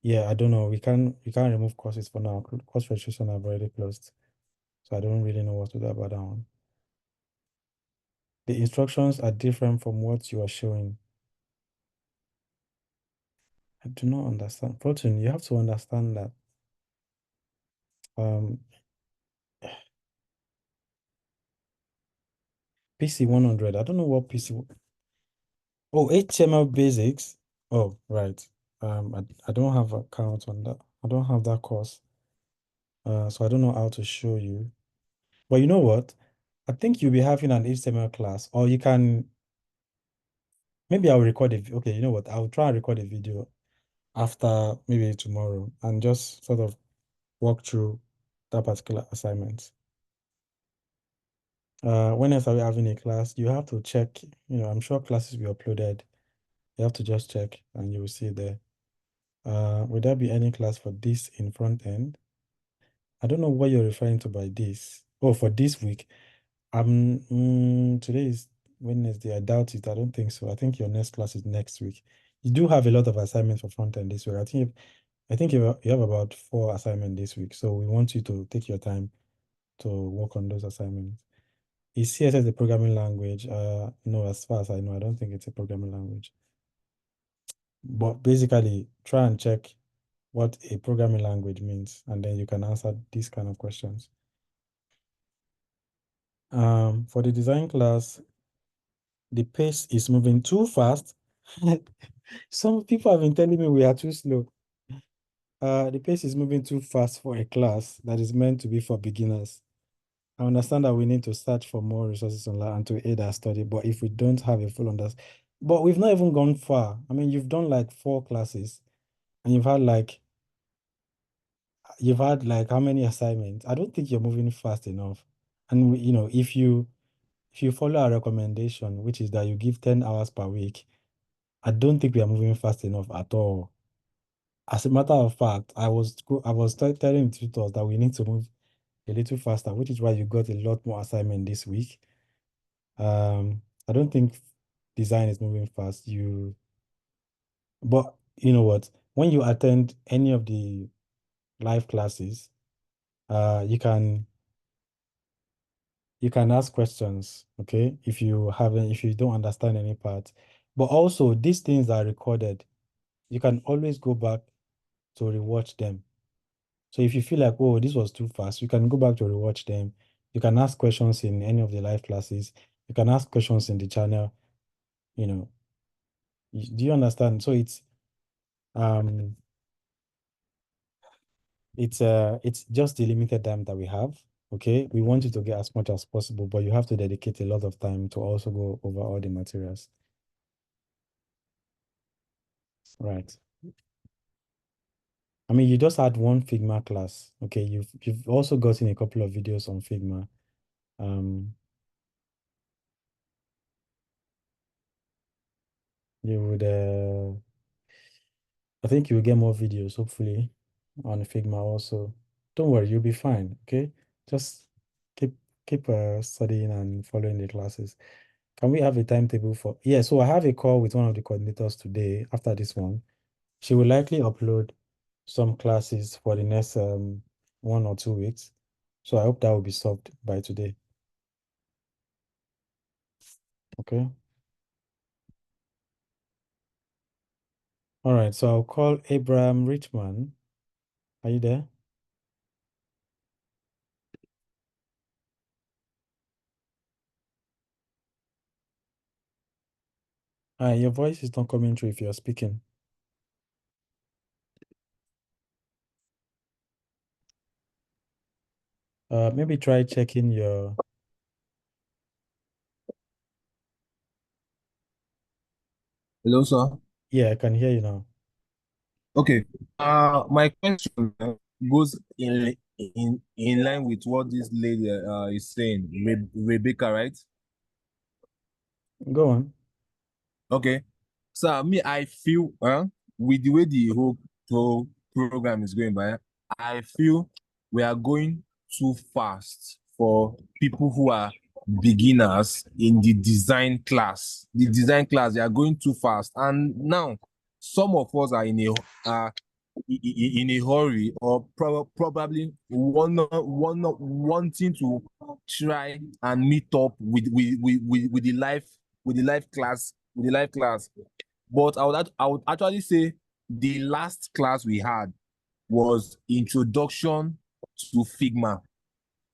Yeah, I don't know. We can't remove courses for now. Course registration have already closed. So I don't really know what to do about that one. The instructions are different from what you are showing. I do not understand. Protein, you have to understand that um PC 100. I don't know what PC. Oh, HTML basics. Oh, right. I don't have a count on that. I don't have that course. So I don't know how to show you. But you know what? I think you'll be having an HTML class, or you can maybe I'll record it. Okay, you know what? I'll try and record a video after maybe tomorrow and just sort of walk through that particular assignment. When else are we having a class? You have to check, I'm sure classes will be uploaded. You have to just check and you will see there. Will there be any class for this in front end? I don't know what you're referring to by this. Oh, for this week. Today is Wednesday. I doubt it. I don't think so. I think your next class is next week. You do have a lot of assignments for front end this week. I think you have about 4 assignments this week. So we want you to take your time to work on those assignments. Is CSS a programming language? No, as far as I know, I don't think it's a programming language. But basically, try and check what a programming language means, and then you can answer these kind of questions. For the design class, the pace is moving too fast. Some people have been telling me we are too slow. The pace is moving too fast for a class that is meant to be for beginners. I understand that we need to search for more resources online and to aid our study, but if we don't have a full understanding, but we've not even gone far. I mean, you've done like 4 classes and you've had like how many assignments? I don't think you're moving fast enough. And if you follow our recommendation, which is that you give 10 hours per week, I don't think we are moving fast enough at all. As a matter of fact, I was telling tutors that we need to move a little faster, which is why you got a lot more assignment this week. I don't think design is moving fast. But you know what? When you attend any of the live classes, you can ask questions, okay? If you don't understand any part. But also these things are recorded. You can always go back to rewatch them. So if you feel like, oh, this was too fast, you can go back to rewatch them. You can ask questions in any of the live classes. You can ask questions in the channel, you know. Do you understand? So um it's just the limited time that we have. Okay. We want you to get as much as possible, but you have to dedicate a lot of time to also go over all the materials. Right. I mean, you just had one Figma class. Okay, you've also gotten a couple of videos on Figma. Um, you would I think you will get more videos, hopefully, on Figma also. Don't worry, you'll be fine, okay? Just keep keep studying and following the classes. Can we have a timetable for? Yeah, so I have a call with one of the coordinators today after this one. She will likely upload some classes for the next 1 or 2 weeks. So I hope that will be solved by today. Okay. All right, so I'll call Abraham Richman. Are you there? Your voice is not coming through if you're speaking. Maybe try checking your Hello, sir. Yeah, I can hear you now. Okay. My question goes in line with what this lady is saying, Rebecca, right? Go on. Okay. So me, I feel with the way the whole program is going by, I feel we are going too fast for people who are beginners in the design class. The design class, they are going too fast. And now some of us are in a hurry or probably wanting to try and meet up with the life class. But I would actually say the last class we had was introduction to Figma.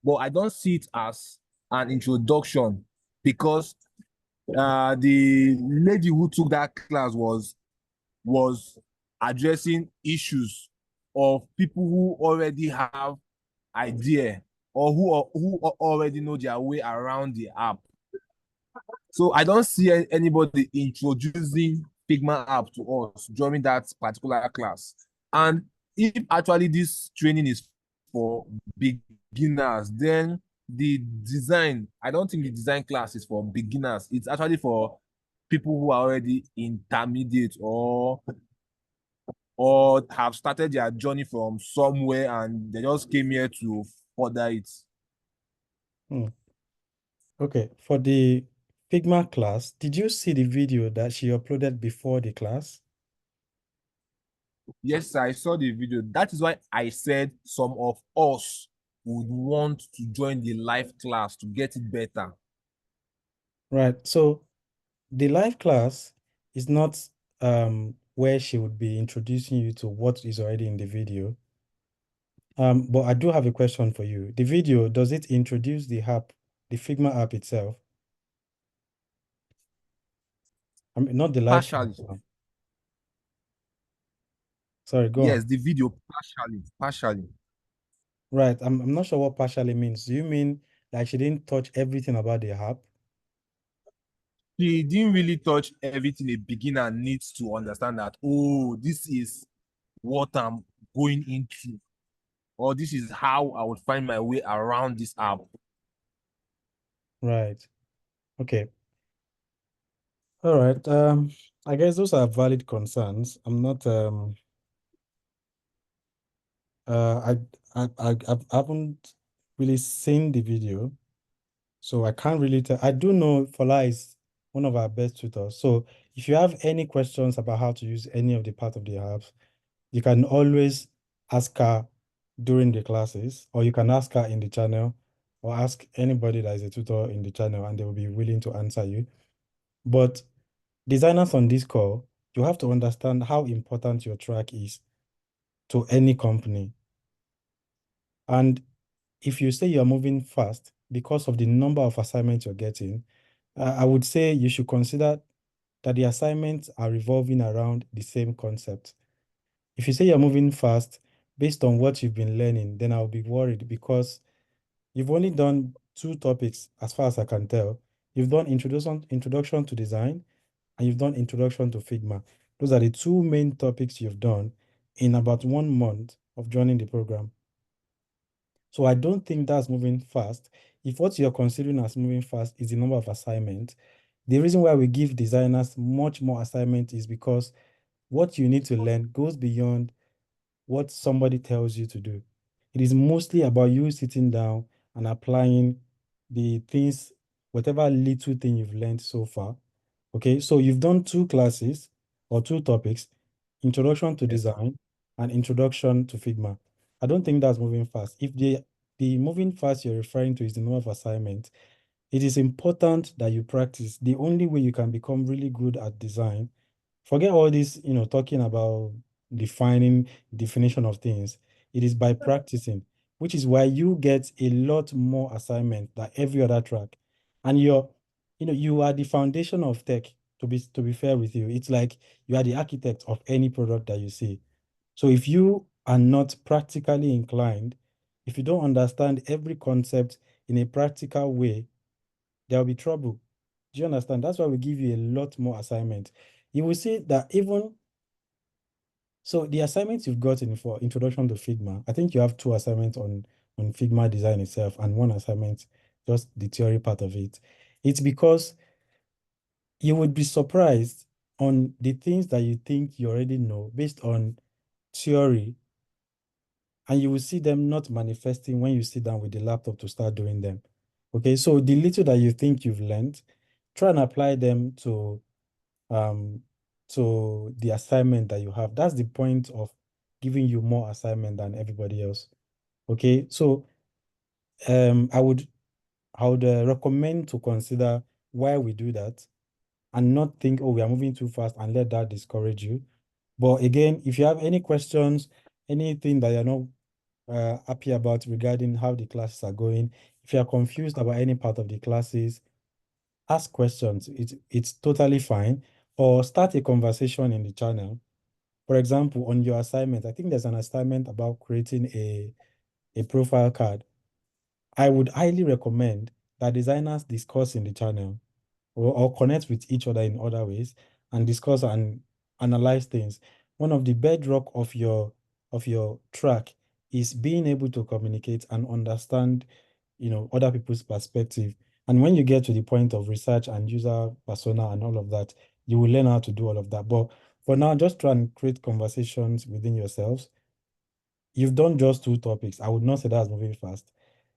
But I don't see it as an introduction because the lady who took that class was addressing issues of people who already have idea or who already know their way around the app. So I don't see anybody introducing Figma app to us during that particular class. And if actually this training is for beginners, then the design, I don't think the design class is for beginners. It's actually for people who are already intermediate or have started their journey from somewhere and they just came here to further it. Hmm. Okay, for the Figma class, did you see the video that she uploaded before the class? Yes, I saw the video. That is why I said some of us would want to join the live class to get it better. Right. So the live class is not where she would be introducing you to what is already in the video. But I do have a question for you. The video, does it introduce the app, the Figma app itself? I mean, not the live class. Partially. Sorry, go on. Yes, the video partially. Partially. Right. I'm not sure what partially means. Do you mean like she didn't touch everything about the app? She didn't really touch everything a beginner needs to understand that, oh, this is what I'm going into, or this is how I would find my way around this app. Right. Okay. All right. I guess those are valid concerns. I'm not I haven't really seen the video, so I can't really tell. I do know Fola is one of our best tutors. So if you have any questions about how to use any of the part of the apps, you can always ask her during the classes, or you can ask her in the channel, or ask anybody that is a tutor in the channel, and they will be willing to answer you. But designers on this call, you have to understand how important your track is to any company. And if you say you're moving fast because of the number of assignments you're getting, I would say you should consider that the assignments are revolving around the same concept. If you say you're moving fast based on what you've been learning, then I'll be worried because you've only done two topics as far as I can tell. You've done introduction to design, and you've done introduction to Figma. Those are the two main topics you've done in about 1 month of joining the program. So I don't think that's moving fast. If what you're considering as moving fast is the number of assignments, the reason why we give designers much more assignment is because what you need to learn goes beyond what somebody tells you to do. It is mostly about you sitting down and applying the things, whatever little thing you've learned so far. Okay, so you've done two classes or two topics, introduction to Yes. design and introduction to Figma. I don't think that's moving fast. If the moving fast you're referring to is the number of assignments, it is important that you practice. The only way you can become really good at design, forget all this, talking about defining definition of things. It is by practicing, which is why you get a lot more assignment than every other track. And you are the foundation of tech, to be fair with you. It's like you are the architect of any product that you see. So if you are not practically inclined, if you don't understand every concept in a practical way, there will be trouble. Do you understand? That's why we give you a lot more assignments. You will see that even so the assignments you've gotten for introduction to Figma, I think you have 2 assignments on Figma design itself and 1 assignment, just the theory part of it. It's because you would be surprised on the things that you think you already know based on theory, and you will see them not manifesting when you sit down with the laptop to start doing them. Okay, so the little that you think you've learned, try and apply them um to the assignment that you have. That's the point of giving you more assignment than everybody else. Okay, so I would recommend to consider why we do that and not think, oh, we are moving too fast, and let that discourage you. But again, if you have any questions, anything that you're not happy about regarding how the classes are going, if you are confused about any part of the classes, ask questions. It's totally fine. Or start a conversation in the channel. For example, on your assignment, I think there's an assignment about creating a profile card. I would highly recommend that designers discuss in the channel, or connect with each other in other ways and discuss and analyze things. One of the bedrock of your track is being able to communicate and understand, other people's perspective. And when you get to the point of research and user persona and all of that, you will learn how to do all of that. But for now, just try and create conversations within yourselves. You've done just 2 topics. I would not say that's moving fast.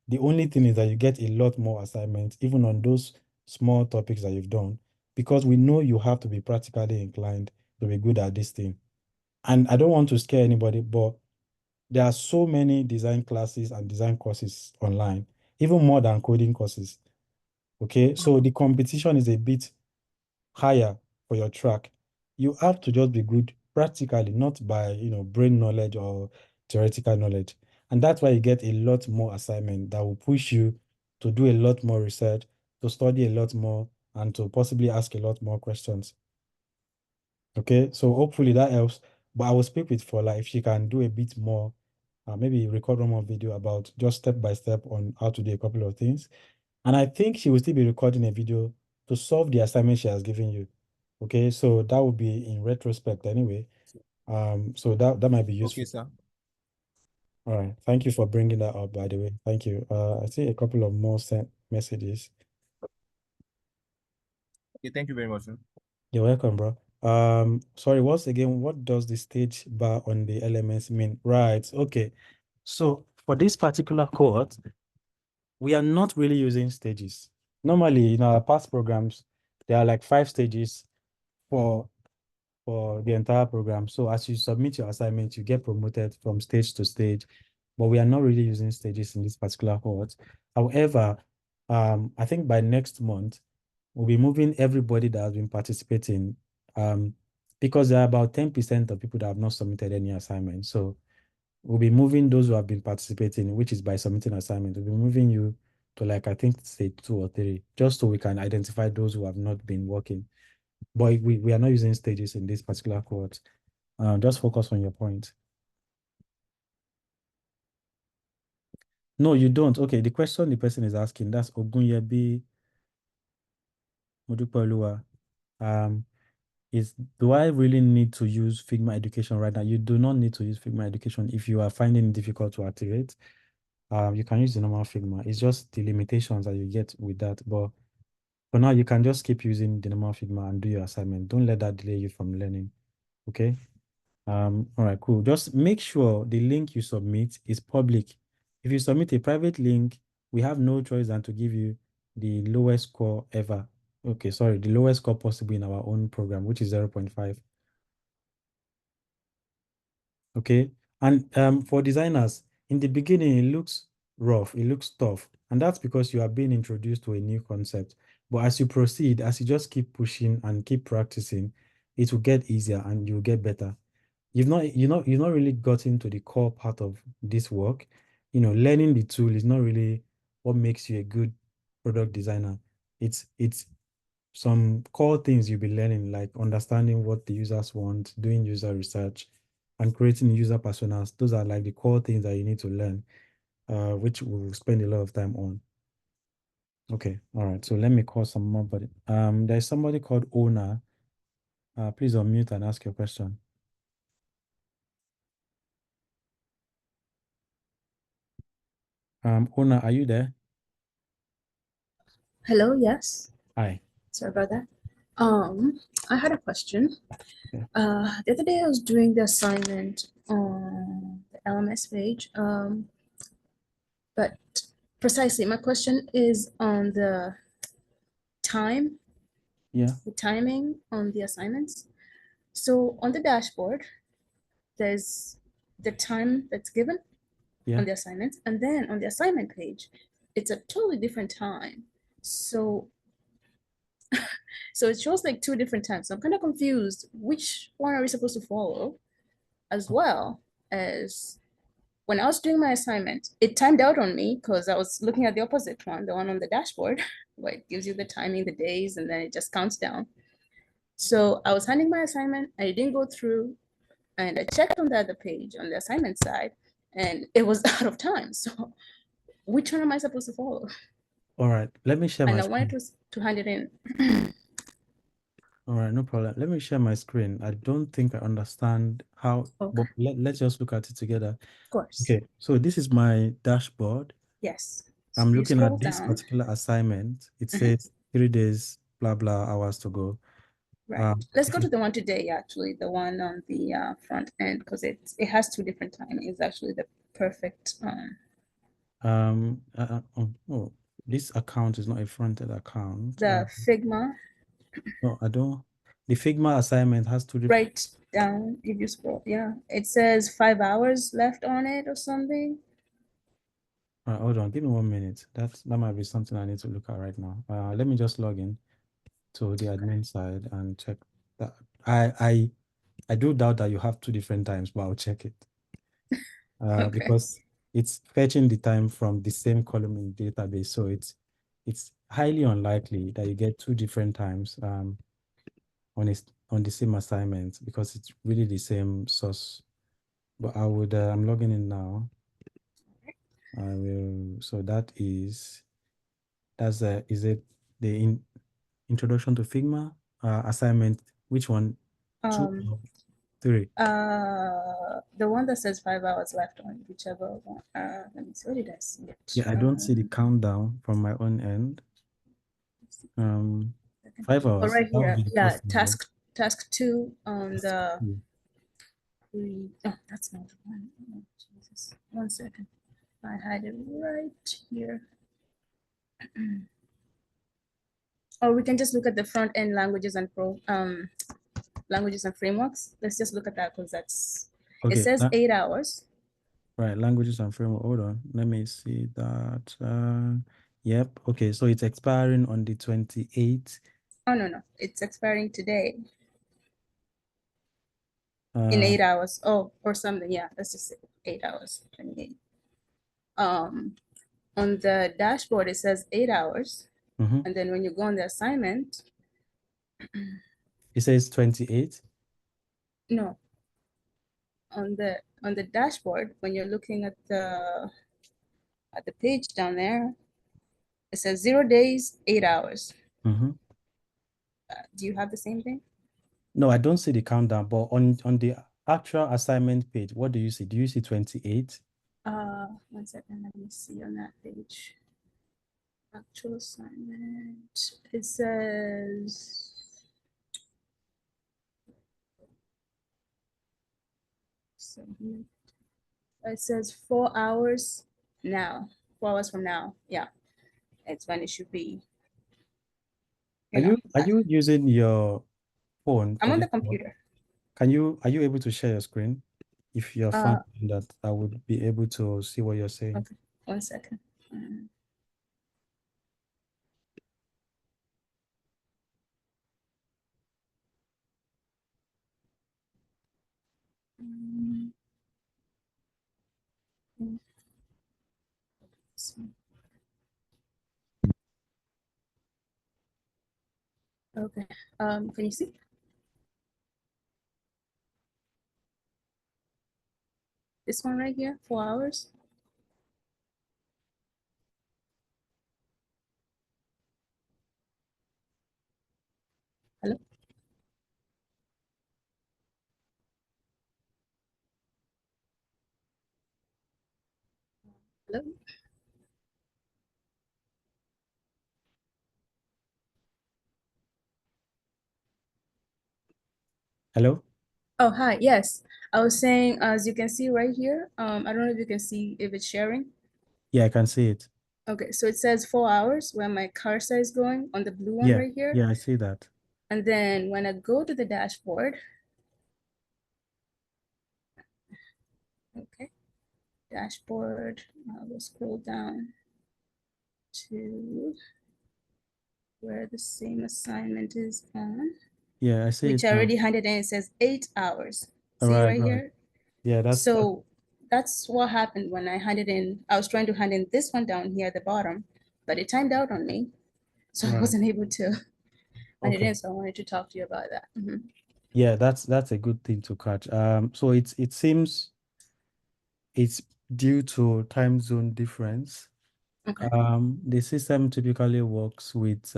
The only thing is that you get a lot more assignments, even on those small topics that you've done, because we know you have to be practically inclined to be good at this thing. And I don't want to scare anybody, but there are so many design classes and design courses online, even more than coding courses. Okay, so the competition is a bit higher for your track. You have to just be good practically, not by brain knowledge or theoretical knowledge. And that's why you get a lot more assignment that will push you to do a lot more research, to study a lot more, and to possibly ask a lot more questions. Okay, so hopefully that helps. But I will speak with Fola if she can do a bit more, maybe record one more video about just step by step on how to do a couple of things. And I think she will still be recording a video to solve the assignment she has given you. Okay, so that would be in retrospect anyway. So that might be useful. Okay, sir. All right. Thank you for bringing that up, by the way. Thank you. I see a couple of more sent messages. Okay, thank you very much, sir. You're welcome, bro. Sorry, once again, what does the stage bar on the elements mean? Right. Okay. So for this particular cohort, we are not really using stages. Normally, in our past programs, there are like 5 stages for the entire program. So as you submit your assignment, you get promoted from stage to stage, but we are not really using stages in this particular cohort. However, I think by next month, we'll be moving everybody that has been participating, because there are about 10% of people that have not submitted any assignment. So we'll be moving those who have been participating, which is by submitting assignment. We'll be moving you to, like, I think stage 2 or 3, just so we can identify those who have not been working. But we are not using stages in this particular cohort. Just focus on your point. No, you don't. Okay, the question the person is asking, that's Ogunyebi Modupeoluwa. Is, do I really need to use Figma Education right now? You do not need to use Figma Education if you are finding it difficult to activate. You can use the normal Figma. It's just the limitations that you get with that. But for now, you can just keep using the normal Figma and do your assignment. Don't let that delay you from learning. Okay? All right, cool. Just make sure the link you submit is public. If you submit a private link, we have no choice than to give you the lowest score ever. Okay, sorry, the lowest score possible in our own program, which is 0.5. Okay, and for designers, in the beginning, it looks rough, it looks tough, and that's because you are being introduced to a new concept. But as you proceed, as you just keep pushing and keep practicing, it will get easier and you'll get better. You've not really gotten to the core part of this work. Learning the tool is not really what makes you a good product designer. It's some core things you'll be learning, like understanding what the users want, doing user research, and creating user personas. Those are like the core things that you need to learn, which we'll spend a lot of time on. Okay, all right. So let me call some more, but there's somebody called Ona. Please unmute and ask your question. Ona, are you there? Hello, yes. Hi. Sorry about that. I had a question. Yeah. The other day I was doing the assignment on the LMS page. But precisely my question is on the time, Yeah. the timing on the assignments. So on the dashboard, there's the time that's given Yeah. on the assignments, and then on the assignment page, it's a totally different time. So it shows like two different times. So I'm kind of confused. Which one are we supposed to follow? As well as when I was doing my assignment, it timed out on me because I was looking at the opposite one, the one on the dashboard, where it gives you the timing, the days, and then it just counts down. So I was handing my assignment, I didn't go through, and I checked on the other page on the assignment side, and it was out of time. So which one am I supposed to follow? All right. Let me share my And I screen. wanted to hand it in. All right, no problem. Let me share my screen. I don't think I understand how, Okay. but let's just look at it together. Of course. Okay, so this is my dashboard. Yes. I'm So you looking scroll at this down. particular assignment. It Mhm. says 3 days, blah, blah, hours to go. Right. Let's go to the one today, actually, the one on the front end, because it has two different timings. It's actually the perfect. Oh, this account is not a front-end account. The Figma, No, I don't. The Figma assignment has two different. right down, if you scroll, yeah, it says 5 hours left on it or something. Hold on, give me 1 minute. That might be something I need to look at right now. Let me just log in to the admin side and check that. I do doubt that you have two different times, but I'll check it. Okay. Because it's fetching the time from the same column in the database, so it's highly unlikely that you get two different times on the same assignment, because it's really the same source. But I'm logging in now. I will. So is it the introduction to Figma assignment? Which one? 2 or 3? The one that says 5 hours left on whichever one. Let me see, what did I see it? Yeah, I don't see the countdown from my own end. 5 Oh, hours. right That would here. be the Yeah, first task 2 on the. one. Oh, that's not the one. Oh, Jesus. 1 second. I had it right here. Or we can just look at the front end languages and languages and frameworks. Let's just look at that because it Okay, says 8 hours. right, languages and framework. Hold on, let me see that. Yep. Okay, so it's expiring on the 28th. Oh no, it's expiring today. In 8 hours. Oh, or something. Yeah, let's just say 8 hours. 28. On the dashboard it says 8 hours, and then when you go on the assignment, it says 28. no, on the dashboard, when you're looking at the page down there, it says 0 days, 8 hours. Do you have the same thing? No, I don't see the countdown, but on the actual assignment page, what do you see? Do you see 28? 1 second, let me see on that page. Actual assignment, it says it says 4 hours now. 4 hours from now. Yeah, it's when it should be. Are you using your phone? I'm on the computer. Are you able to share your screen? If you're fine with that, I would be able to see what you're saying. Okay, 1 second. Okay. Can you see? This one right here, 4 hours. Hello? Hello? Oh, hi. Yes. I was saying, as you can see right here, I don't know if you can see if it's sharing. Yeah, I can see it. Okay, so it says 4 hours where my cursor is going on the blue one Yeah, right here. yeah, I see that. And then when I go to the dashboard, okay, dashboard, I will scroll down to where the same assignment is on, Yeah, I see which it I now. already handed in. It says 8 hours. All See right, right all right. here? Yeah, that's So that's what happened when I handed in. I was trying to hand in this one down here at the bottom, but it timed out on me. So I right. wasn't able to hand it Okay. in. So I wanted to talk to you about that. Mhm. Yeah, that's a good thing to catch. So it seems it's due to time zone difference. Okay. The system typically works with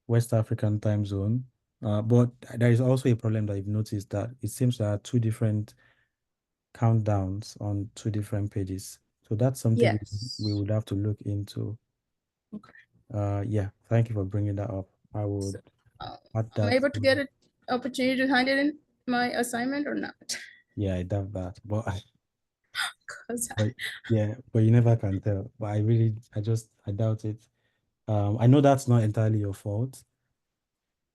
West African time zone, but there is also a problem that you've noticed that it seems there are two different countdowns on two different pages. So that's something we Yes. would have to look into. Okay. Yeah, thank you for bringing that up. I would So, uh, add am I that. able to get an opportunity to hand it in my assignment or not? Yeah, I doubt that, but Because but yeah, but you never can tell. But I doubt it. I know that's not entirely your fault.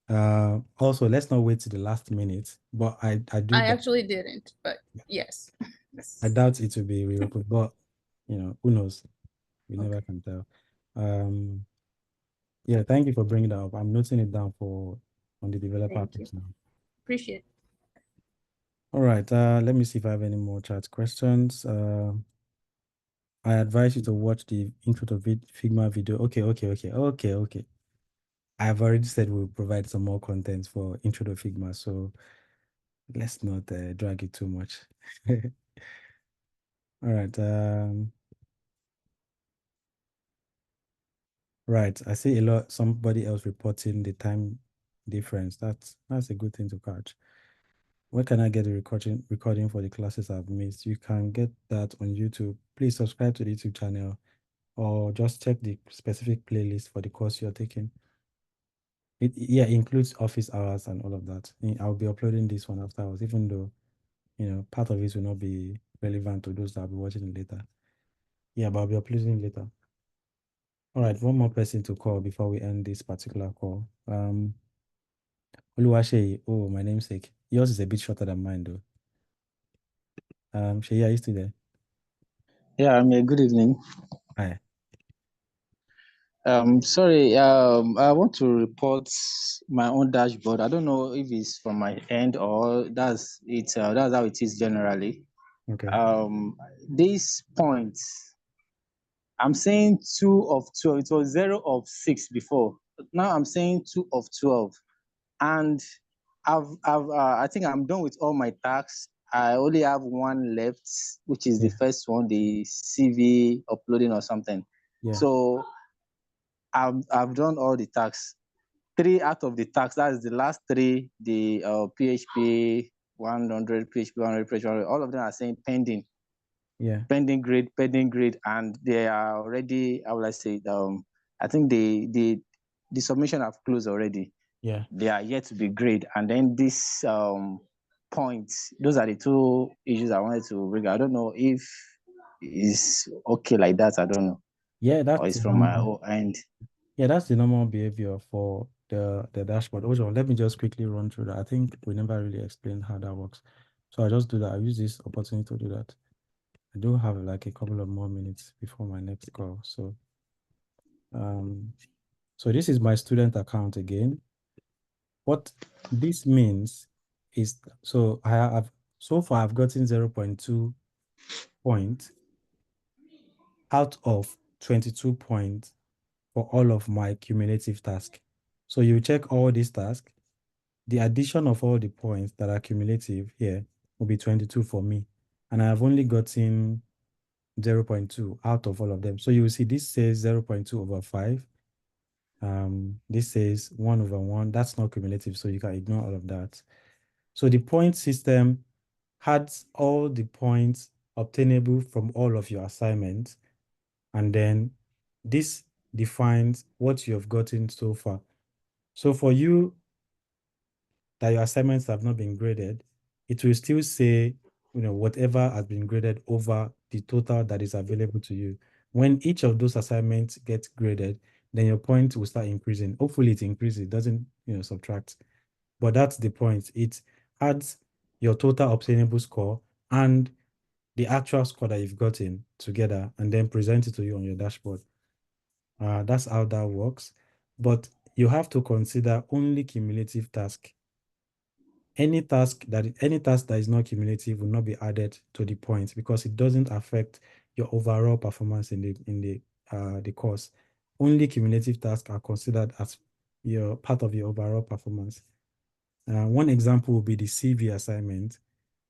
Also, let's not wait to the last minute, but I do I doubt, actually didn't, but yes. I doubt it will be reopened, but who knows? We Okay. never can tell. Yeah, thank you for bringing that up. I'm noting it down on the developer Thank you. page now. Appreciate it. All right, let me see if I have any more chat questions. I advise you to watch the intro to Figma video. Okay. I've already said we'll provide some more content for intro to Figma, so let's not drag it too much. All right. Right. I see somebody else reporting the time difference. That's a good thing to catch. Where can I get the recording for the classes I've missed? You can get that on YouTube. Please subscribe to the YouTube channel or just check the specific playlist for the course you're taking. It includes office hours and all of that. I'll be uploading this one after hours, even though part of it will not be relevant to those that will be watching it later. Yeah, but I'll be uploading it later. All right, one more person to call before we end this particular call. Oluwashe, oh, my namesake. Yours is a bit shorter than mine, though. Sheyi, are you still there? Yeah, good evening. Hi. Sorry, I want to report my own dashboard. I don't know if it's from my end or that's how it is generally. Okay. These points, I'm saying 2 of 12. It was 0 of 6 before. Now I'm saying 2 of 12. And I think I'm done with all my tasks. I only have one left, which is the Yeah. first one, the CV uploading or something. Yeah. So I've done all the tasks. 3 out of the tasks, that is the last 3, the PHP 100, PHP 100, PHP 100, all of them are saying pending. Yeah. Pending grade, and they are already, how will I say, I think the submission have closed already. Yeah. They are yet to be graded. And then this points, those are the 2 issues I wanted to bring. I don't know if it's okay like that. I don't know. Yeah, Or that's it's from my own end. Yeah, that's the normal behavior for the dashboard. Also, let me just quickly run through that. I think we never really explained how that works. So I'll just do that. I'll use this opportunity to do that. I do have like a couple of more minutes before my next call. So this is my student account again. What this means is, so so far I've gotten 0.2 points out of 22 points for all of my cumulative tasks. So you check all these tasks. The addition of all the points that are cumulative here will be 22 for me. And I have only gotten 0.2 out of all of them. So you will see this says 0.2 over 5. This says 1 over 1. That's not cumulative, so you can ignore all of that. So the point system has all the points obtainable from all of your assignments And then this defines what you have gotten so far. So for you that your assignments have not been graded, it will still say, whatever has been graded over the total that is available to you. When each of those assignments gets graded, then your point will start increasing. Hopefully it increases, it doesn't, subtract. But that's the point. It adds your total obtainable score and the actual score that you've gotten together and then present it to you on your dashboard. That's how that works. But you have to consider only cumulative task. Any task that is not cumulative will not be added to the points because it doesn't affect your overall performance in the course. Only cumulative tasks are considered as your part of your overall performance. One example will be the CV assignment.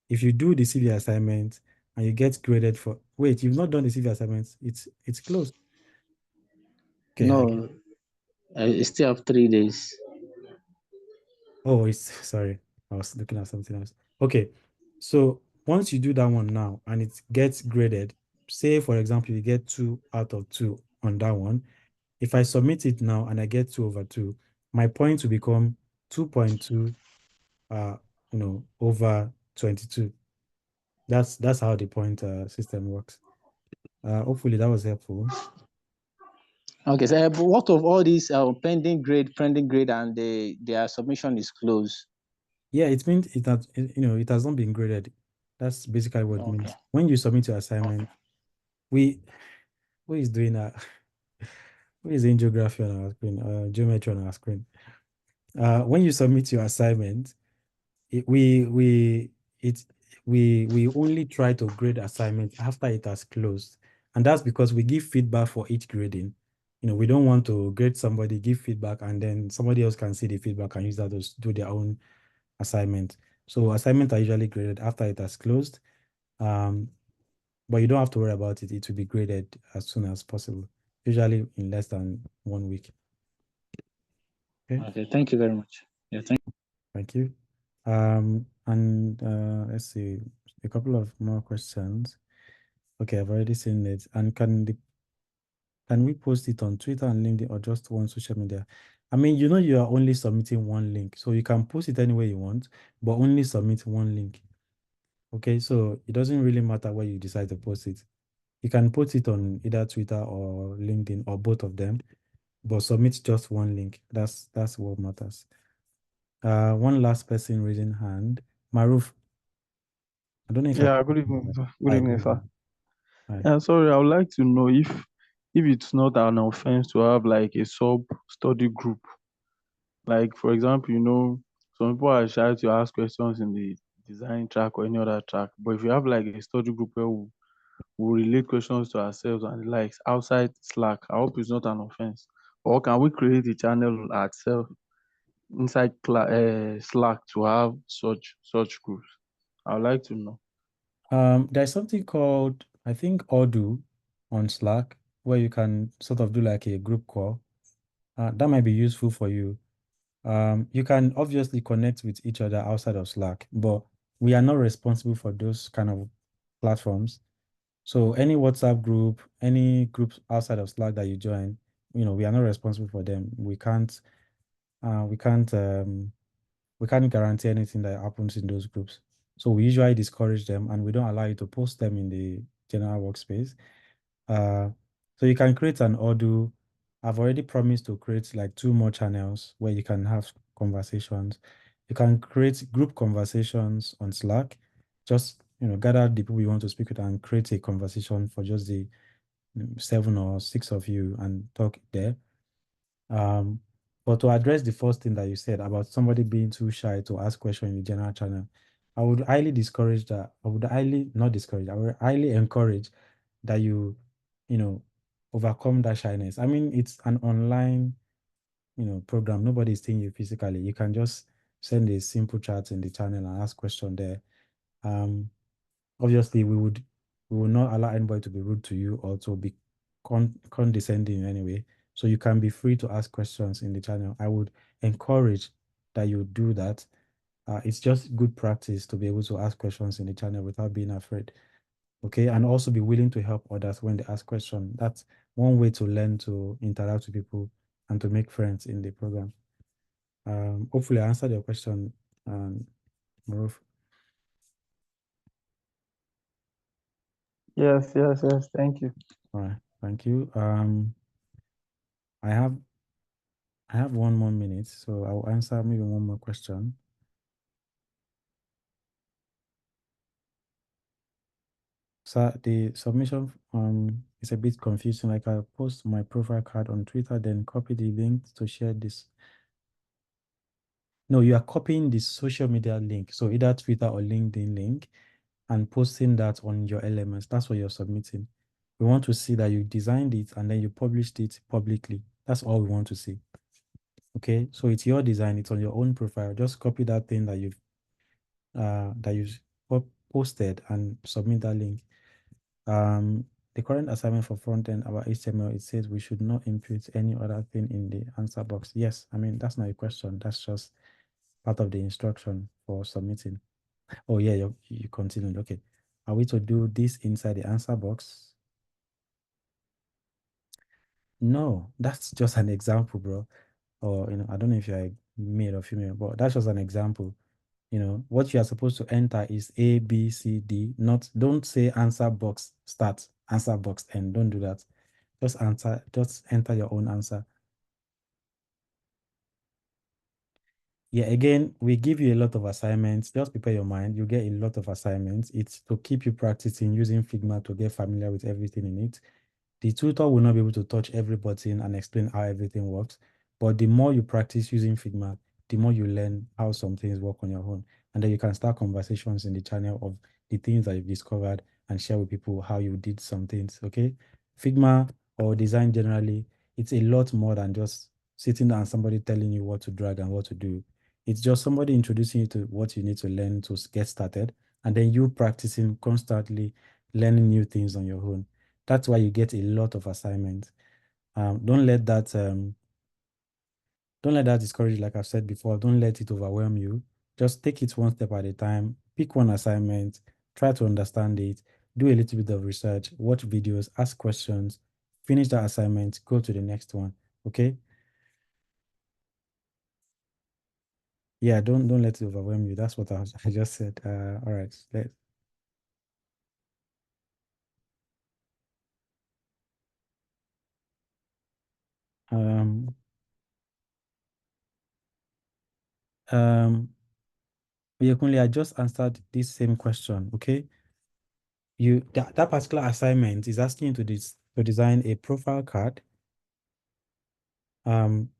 If you do the CV assignment and you get graded for, wait, you've not done the CV assignment, it's closed. Okay. No, I still have 3 days. Oh, it's sorry. I was looking at something else. Okay. So once you do that one now and it gets graded, say for example, you get 2 out of 2 on that one. If I submit it now and I get 2/2, my point will become 2.2 over 22. That's how the point system works. Hopefully that was helpful. Okay, so but what of all these pending grade, and their submission is closed? Yeah, it means it has not been graded. That's basically what it means. Okay. When you submit your assignment, who is doing that? Who is in geography on our screen? Geometry on our screen. When you submit your assignment, we only try to grade assignment after it has closed, and that's because we give feedback for each grading. We don't want to grade somebody, give feedback, and then somebody else can see the feedback and use that to do their own assignment. So assignments are usually graded after it has closed, but you don't have to worry about it. It will be graded as soon as possible, usually in less than 1 week. Okay. Okay, thank you very much. Yeah, Thank you. And let's see, a couple of more questions. Okay, I've already seen it. And can we post it on Twitter and LinkedIn or just one social media? I mean, you are only submitting one link, so you can post it any way you want, but only submit one link. Okay, so it doesn't really matter where you decide to post it. You can put it on either Twitter or LinkedIn or both of them, but submit just one link. That's what matters. One last person raising hand. Maruf, I don't know if I. Yeah, good evening, sir. Good Hi, evening, good sir. evening. Hi. Yeah, sorry, I would like to know if it's not an offense to have like a sub study group. Like for example, some people are shy to ask questions in the design track or any other track. But if you have like a study group where we relate questions to ourselves and the likes outside Slack, I hope it's not an offense. Or can we create a channel ourselves inside Slack to have such groups? I would like to know. There's something called, I think, Odoo on Slack, where you can sort of do like a group call. That might be useful for you. You can obviously connect with each other outside of Slack, but we are not responsible for those kind of platforms. So any WhatsApp group, any groups outside of Slack that you join, we are not responsible for them. We can't guarantee anything that happens in those groups. So we usually discourage them and we don't allow you to post them in the general workspace. So you can create an Odoo. I've already promised to create like 2 more channels where you can have conversations. You can create group conversations on Slack. Just gather the people you want to speak with and create a conversation for just the 7 or 6 of you and talk there. But to address the first thing that you said about somebody being too shy to ask questions in the general channel, I would highly discourage that. I would highly not discourage. I would highly encourage that you overcome that shyness. I mean, it's an online, program. Nobody is seeing you physically. You can just send a simple chat in the channel and ask question there. Obviously, we will not allow anybody to be rude to you or to be condescending in any way. So you can be free to ask questions in the channel. I would encourage that you do that. It's just good practice to be able to ask questions in the channel without being afraid. Okay, and also be willing to help others when they ask questions. That's one way to learn to interact with people and to make friends in the program. Hopefully I answered your question, Maruf. Yes. Thank you. All right, thank you. I have 1 more minute, so I'll answer maybe one more question. So the submission is a bit confusing. Like I post my profile card on Twitter, then copy the link to share this. No, you are copying the social media link. So either Twitter or LinkedIn link and posting that on your elements. That's what you're submitting. We want to see that you designed it and then you published it publicly. That's all we want to see. Okay, so it's your design, it's on your own profile. Just copy that thing that you've posted and submit that link. The current assignment for front end about HTML, it says we should not input any other thing in the answer box. Yes, I mean that's not a question. That's just part of the instruction for submitting. Oh yeah, you continued. Okay, are we to do this inside the answer box? No, that's just an example, bro. Or I don't know if you're male or female, but that's just an example. What you are supposed to enter is A, B, C, D. Don't say answer box start, answer box end. Don't do that. Just enter your own answer. Yeah, again, we give you a lot of assignments. Just prepare your mind. You get a lot of assignments. It's to keep you practicing using Figma to get familiar with everything in it. The tutor will not be able to touch every button and explain how everything works. But the more you practice using Figma, the more you learn how some things work on your own. And then you can start conversations in the channel of the things that you've discovered and share with people how you did some things, okay? Figma or design generally, it's a lot more than just sitting down and somebody telling you what to drag and what to do. It's just somebody introducing you to what you need to learn to get started, and then you practicing constantly, learning new things on your own. That's why you get a lot of assignments. Don't let that discourage you, like I've said before. Don't let it overwhelm you. Just take it one step at a time. Pick one assignment, try to understand it, do a little bit of research, watch videos, ask questions, finish that assignment, go to the next one. Okay? Yeah, don't let it overwhelm you. That's what I just said. All right. Um Oyekunle, I just answered this same question. Okay. That particular assignment is asking you to design a profile card.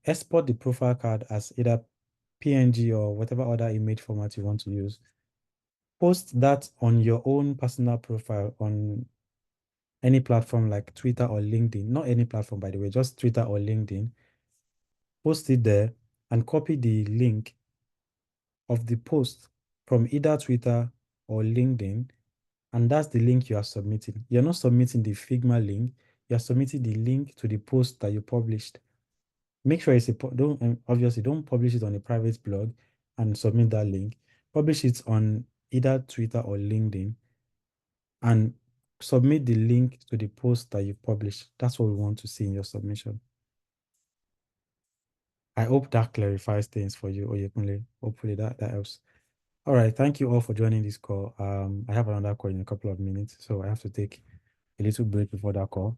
Export the profile card as either PNG or whatever other image format you want to use. Post that on your own personal profile on any platform like Twitter or LinkedIn. Not any platform, by the way, just Twitter or LinkedIn. Post it there and copy the link of the post from either Twitter or LinkedIn, and that's the link you are submitting. You're not submitting the Figma link, you're submitting the link to the post that you published. Make sure it's obviously don't publish it on a private blog and submit that link. Publish it on either Twitter or LinkedIn and submit the link to the post that you published. That's what we want to see in your submission. I hope that clarifies things for you, Oyekunle. Hopefully that helps. All right, thank you all for joining this call. I have another call in a couple of minutes, so I have to take a little break before that call.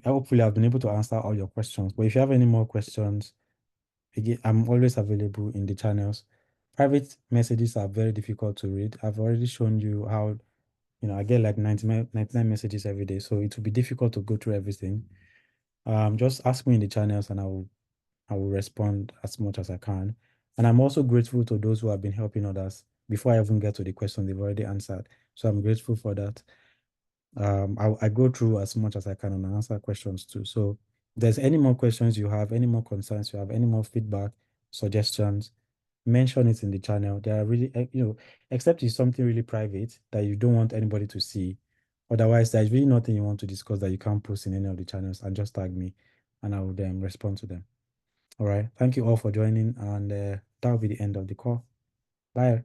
Hopefully I've been able to answer all your questions, but if you have any more questions, again, I'm always available in the channels. Private messages are very difficult to read. I've already shown you how, I get like 99 messages every day, so it will be difficult to go through everything. Just ask me in the channels and I will respond as much as I can. And I'm also grateful to those who have been helping others before I even get to the question they've already answered. So I'm grateful for that. I go through as much as I can and answer questions too. So if there's any more questions you have, any more concerns you have, any more feedback, suggestions, mention it in the channel. There are really, except it's something really private that you don't want anybody to see. Otherwise, there's really nothing you want to discuss that you can't post in any of the channels, and just tag me and I will then respond to them. All right. Thank you all for joining, and that will be the end of the call. Bye.